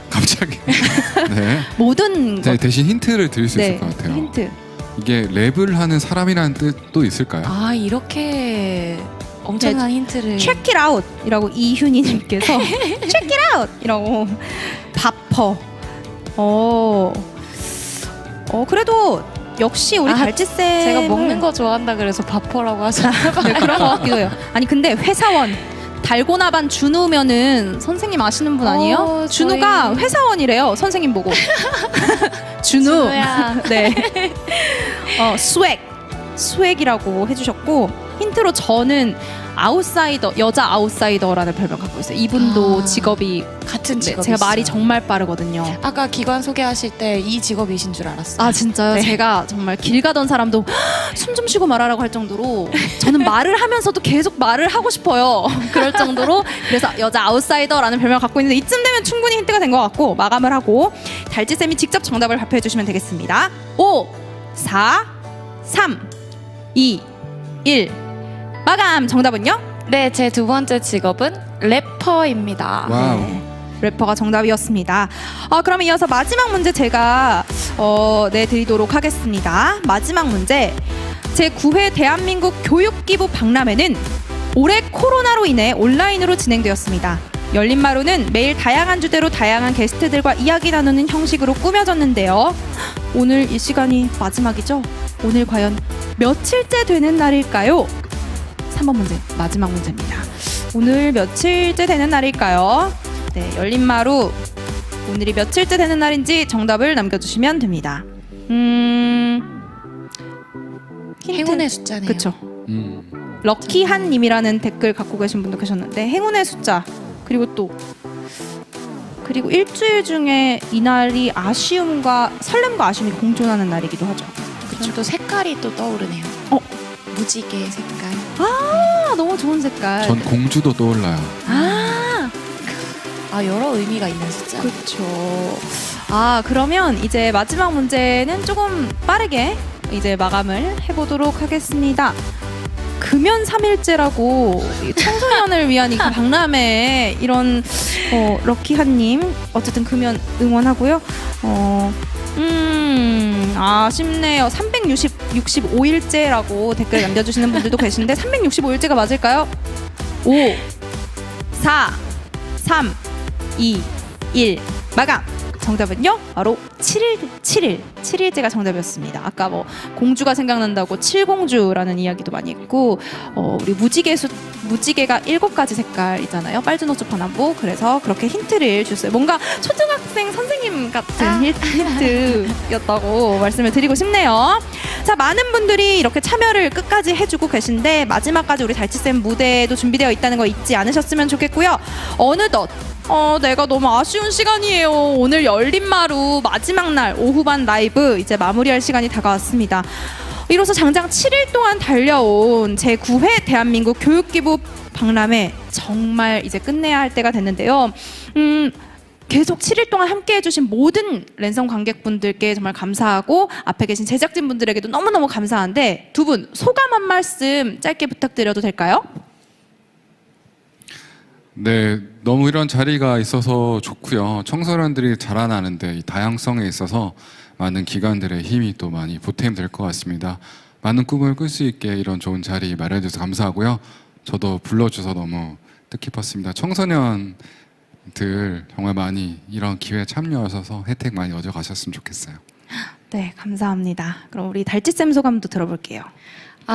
갑자기. 네. 모든 것. 대신 힌트를 드릴 수 네, 있을 것 같아요. 힌트. 이게 랩을 하는 사람이라는 뜻도 있을까요? 이렇게 엄청난 힌트를. Check it out 이라고 이윤희님께서 Check it out 이라고 바퍼. 그래도 역시 우리 달찌쌤 제가 먹는 거 좋아한다 그래서 바퍼라고 하셨나요? 네, 그런 것 같기도 해요. 아니 근데 회사원 달고나 반 준우면은 선생님 아시는 분 아니에요? 준우가 회사원이래요. 선생님 보고. 준우야. 네. 스웩이라고 해주셨고 힌트로 저는 아웃사이더, 여자 아웃사이더라는 별명 갖고 있어요. 이분도 직업이 같은 직업이 제가 말이 있어요. 정말 빠르거든요. 아까 기관 소개하실 때 이 직업이신 줄 알았어요. 진짜요? 네. 제가 정말 길 가던 사람도 숨 좀 쉬고 말하라고 할 정도로 저는 말을 하면서도 계속 말을 하고 싶어요. 그럴 정도로 그래서 여자 아웃사이더라는 별명을 갖고 있는데 이쯤 되면 충분히 힌트가 된 것 같고 마감을 하고 달찌쌤이 직접 정답을 발표해 주시면 되겠습니다. 5, 4, 3, 2, 1 마감. 정답은요? 네, 제 두 번째 직업은 래퍼입니다. 와우. 네. 래퍼가 정답이었습니다. 그럼 이어서 마지막 문제 제가 내드리도록 하겠습니다. 마지막 문제. 제9회 대한민국 교육기부 박람회는 올해 코로나로 인해 온라인으로 진행되었습니다. 열린마루는 매일 다양한 주제로 다양한 게스트들과 이야기 나누는 형식으로 꾸며졌는데요. 오늘 이 시간이 마지막이죠? 오늘 과연 며칠째 되는 날일까요? 3번 문제, 마지막 문제입니다. 오늘 며칠째 되는 날일까요? 네, 열린마루 오늘이 며칠째 되는 날인지 정답을 남겨주시면 됩니다. 행운의 숫자네요. 그렇죠. 럭키한님이라는 댓글 갖고 계신 분도 계셨는데 행운의 숫자 그리고 일주일 중에 이날이 아쉬움과 설렘과 아쉬움이 공존하는 날이기도 하죠. 그렇죠. 또 색깔이 또 떠오르네요. 무지개 색깔. 너무 좋은 색깔. 전 공주도 떠올라요. 여러 의미가 있는 숫자. 그렇죠. 그러면 이제 마지막 문제는 조금 빠르게 이제 마감을 해보도록 하겠습니다. 금연 3일째라고 청소년을 위한 이 박람회 이런 럭키한님 어쨌든 금연 응원하고요. 아쉽네요. 365일째라고 댓글 남겨주시는 분들도 계신데 365일째가 맞을까요? 5, 4, 3, 2, 1 마감! 정답은요? 바로 7일째가 정답이었습니다. 아까 뭐 공주가 생각난다고 칠공주라는 이야기도 많이 했고 우리 무지개가 7가지 색깔이잖아요. 빨주노초 파남보. 그래서 그렇게 힌트를 줬어요. 뭔가 초등학생 선생님 같은 힌트였다고 말씀을 드리고 싶네요. 자, 많은 분들이 이렇게 참여를 끝까지 해주고 계신데 마지막까지 우리 달치쌤 무대도 준비되어 있다는 거 잊지 않으셨으면 좋겠고요. 어느덧 내가 너무 아쉬운 시간이에요. 오늘 열린마루 마지막 날 오후반 라이브 이제 마무리할 시간이 다가왔습니다. 이로써 장장 7일 동안 달려온 제9회 대한민국 교육기부 박람회 정말 이제 끝내야 할 때가 됐는데요. 계속 7일 동안 함께해 주신 모든 랜선 관객분들께 정말 감사하고 앞에 계신 제작진분들에게도 너무너무 감사한데 두 분 소감 한 말씀 짧게 부탁드려도 될까요? 네, 너무 이런 자리가 있어서 좋고요. 청소년들이 자라나는데 이 다양성에 있어서 많은 기관들의 힘이 또 많이 보탬될 것 같습니다. 많은 꿈을 꿀 수 있게 이런 좋은 자리 마련해 주셔서 감사하고요. 저도 불러주셔서 너무 뜻깊었습니다. 청소년들 정말 많이 이런 기회에 참여하셔서 혜택 많이 얻어가셨으면 좋겠어요. 네, 감사합니다. 그럼 우리 달치쌤 소감도 들어볼게요.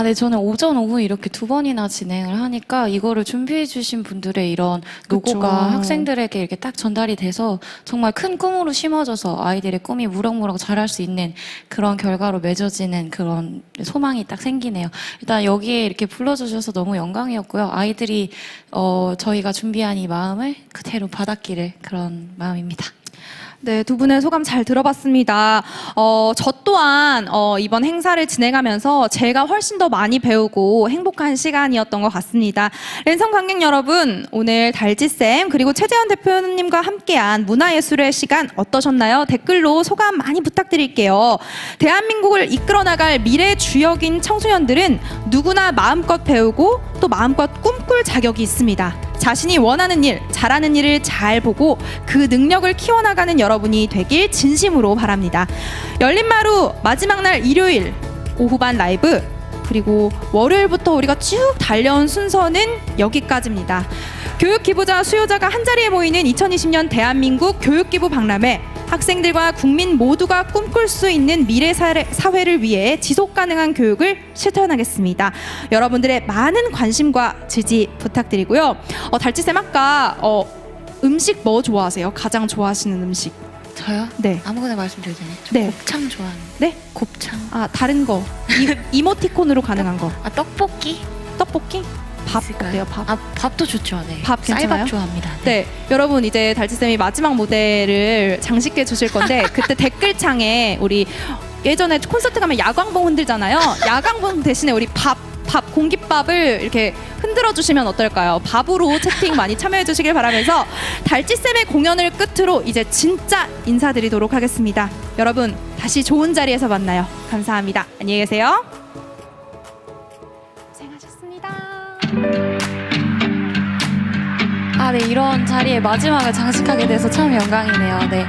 네, 저는 오전, 오후 이렇게 2번이나 진행을 하니까 이거를 준비해 주신 분들의 이런 노고가 그쵸. 학생들에게 이렇게 딱 전달이 돼서 정말 큰 꿈으로 심어져서 아이들의 꿈이 무럭무럭 자랄 수 있는 그런 결과로 맺어지는 그런 소망이 딱 생기네요. 일단 여기에 이렇게 불러주셔서 너무 영광이었고요. 아이들이 저희가 준비한 이 마음을 그대로 받았기를 그런 마음입니다. 네, 두 분의 소감 잘 들어봤습니다. 저 또한 이번 행사를 진행하면서 제가 훨씬 더 많이 배우고 행복한 시간이었던 것 같습니다. 랜선 관객 여러분, 오늘 달지쌤 그리고 최재현 대표님과 함께한 문화예술의 시간 어떠셨나요? 댓글로 소감 많이 부탁드릴게요. 대한민국을 이끌어 나갈 미래 주역인 청소년들은 누구나 마음껏 배우고 또 마음껏 꿈꿀 자격이 있습니다. 자신이 원하는 일, 잘하는 일을 잘 보고 그 능력을 키워나가는 여러분이 되길 진심으로 바랍니다. 열린마루 마지막 날 일요일 오후반 라이브 그리고 월요일부터 우리가 쭉 달려온 순서는 여기까지입니다. 교육기부자 수요자가 한자리에 모이는 2020년 대한민국 교육기부 박람회 학생들과 국민 모두가 꿈꿀 수 있는 미래 사회를 위해 지속가능한 교육을 실천하겠습니다. 여러분들의 많은 관심과 지지 부탁드리고요. 달치쌤 아까 음식 뭐 좋아하세요? 가장 좋아하시는 음식? 저요? 네. 아무거나 말씀드려도 되나요? 네. 곱창 좋아합니다. 네? 곱창. 다른 거. 이모티콘으로 가능한 거. 떡볶이? 떡볶이? 밥 어때요? 밥? 밥도 좋죠. 네. 밥 괜찮아요? 쌀밥 좋아합니다. 네, 여러분 이제 달치쌤이 마지막 무대를 장식해 주실 건데 그때 댓글창에 우리 예전에 콘서트 가면 야광봉 흔들잖아요. 야광봉 대신에 우리 밥 공깃밥을 이렇게 흔들어 주시면 어떨까요? 밥으로 채팅 많이 참여해 주시길 바라면서 달치쌤의 공연을 끝으로 이제 진짜 인사드리도록 하겠습니다. 여러분 다시 좋은 자리에서 만나요. 감사합니다. 안녕히 계세요. 고생하셨습니다. 네, 이런 자리에 마지막을 장식하게 돼서 참 영광이네요. 네.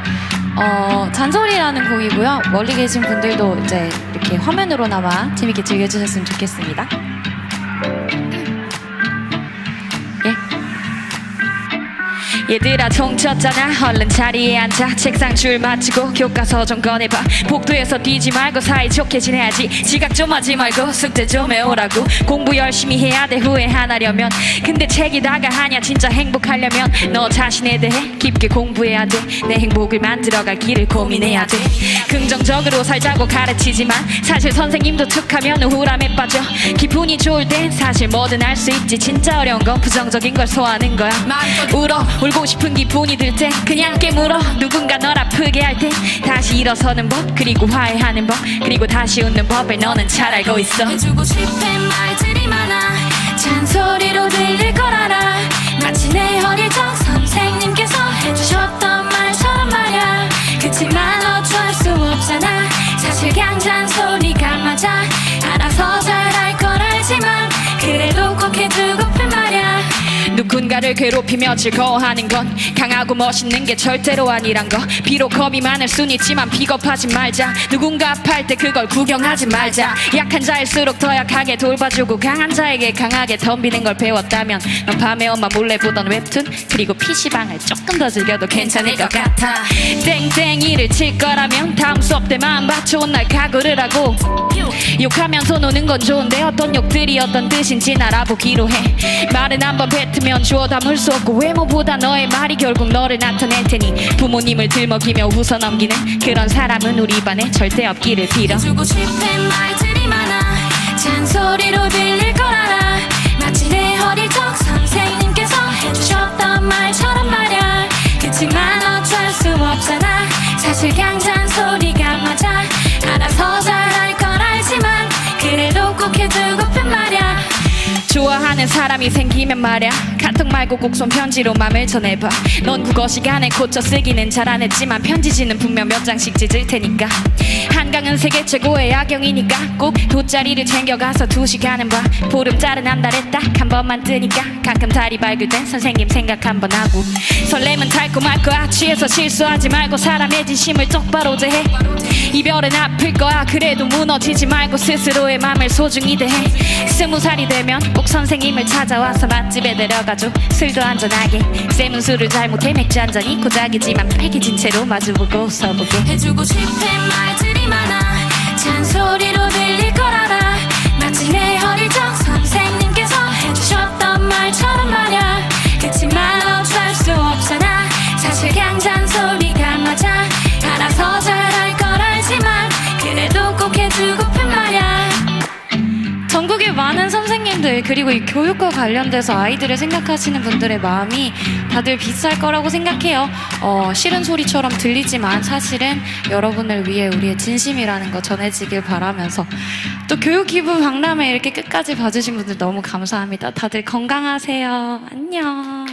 잔소리라는 곡이고요. 멀리 계신 분들도 이제 이렇게 화면으로나마 재밌게 즐겨주셨으면 좋겠습니다. 얘들아 종쳤잖아 얼른 자리에 앉아 책상 줄 맞추고 교과서 좀 꺼내봐 복도에서 뛰지 말고 사이좋게 지내야지 지각 좀 하지 말고 숙제 좀 해오라고 공부 열심히 해야 돼 후회 안 하려면 근데 책이다가 하냐 진짜 행복하려면 너 자신에 대해 깊게 공부해야 돼 내 행복을 만들어갈 길을 고민해야 돼 긍정적으로 살자고 가르치지만 사실 선생님도 툭하면 우울함에 빠져 기분이 좋을 땐 사실 뭐든 할 수 있지 진짜 어려운 건 부정적인 걸 소화하는 거야 울고 싶은 기분이 들 때 그냥 깨물어 누군가 널 아프게 할 때 다시 일어서는 법 그리고 화해하는 법 그리고 다시 웃는 법을 너는 잘 알고 있어 해주고 싶은 말들이 많아 잔소리로 들릴 걸 알아 마치 내 어릴 적 선생님께서 해주셨던 말처럼 말야 그치만 어쩔 수 없잖아 사실 그냥 잔소리가 맞아 알아서 잘할 걸 알지만 그래도 꼭 해주고픈 말야 누군가를 괴롭히며 즐거워하는 건 강하고 멋있는 게 절대로 아니란 거 비록 겁이 많을 순 있지만 비겁하지 말자 누군가 아파할 때 그걸 구경하지 말자 약한 자일수록 더 약하게 돌봐주고 강한 자에게 강하게 덤비는 걸 배웠다면 넌 밤에 엄마 몰래 보던 웹툰 그리고 PC방을 조금 더 즐겨도 괜찮을 것 같아 땡땡이를 칠 거라면 다음 수업 때 마음 받쳐온 날 각오를 하고 욕하면서 노는 건 좋은데 어떤 욕들이 어떤 뜻인지 알아보기로 해 말은 한번 뱉으면 주워 담을 수 없고 외모보다 너의 말이 결국 너를 나타낼 테니 부모님을 들먹이며 웃어 넘기는 그런 사람은 우리 반에 절대 없기를 빌어 해주고 싶은 말들이 많아 잔소리로 들릴 걸 알아 마치 내 어릴 적 선생님께서 해주셨던 말처럼 말야 그치만 어쩔 수 없잖아 사실 그냥 잔소리가 맞아 알아서 잘할 걸 알지만 그래도 꼭 해주고픈 말야 좋아하는 사람이 생기면 말야 카톡 말고 꼭 손편지로 맘을 전해봐 넌 국어 시간에 고쳐 쓰기는 잘 안 했지만 편지지는 분명 몇 장씩 찢을 테니까 한강은 세계 최고의 야경이니까 꼭 돗자리를 챙겨가서 2시간은 봐 보름달은 한 달에 딱 한 번만 뜨니까 가끔 달이 밝을 땐 선생님 생각 한번 하고 설렘은 달콤할 거야 취해서 실수하지 말고 사람의 진심을 똑바로 대해 이별은 아플 거야 그래도 무너지지 말고 스스로의 맘을 소중히 대해 20살이 되면 꼭 선생님을 찾아와서 맛집에 데려가줘 술도 한잔하게 쌤은 술을 잘못해 맥주 한잔이 고작이지만 패기진 채로 마주보고 웃어보게 해주고 싶은 말들이 많아 잔소리로 들릴 걸 알아 마치 내 어릴 적 선생님께서 해주셨던 말처럼 말야 그치만 어쩔 수 없잖아 사실 그냥 잔소리가 맞아 알아서 잘할 걸 알지만 그래도 꼭 해주고픈 말야 전국의 많은 선생님들 그리고 이 교육과 관련돼서 아이들을 생각하시는 분들의 마음이 다들 비쌀 거라고 생각해요. 싫은 소리처럼 들리지만 사실은 여러분을 위해 우리의 진심이라는 거 전해지길 바라면서 또 교육기부 박람회 이렇게 끝까지 봐주신 분들 너무 감사합니다. 다들 건강하세요. 안녕.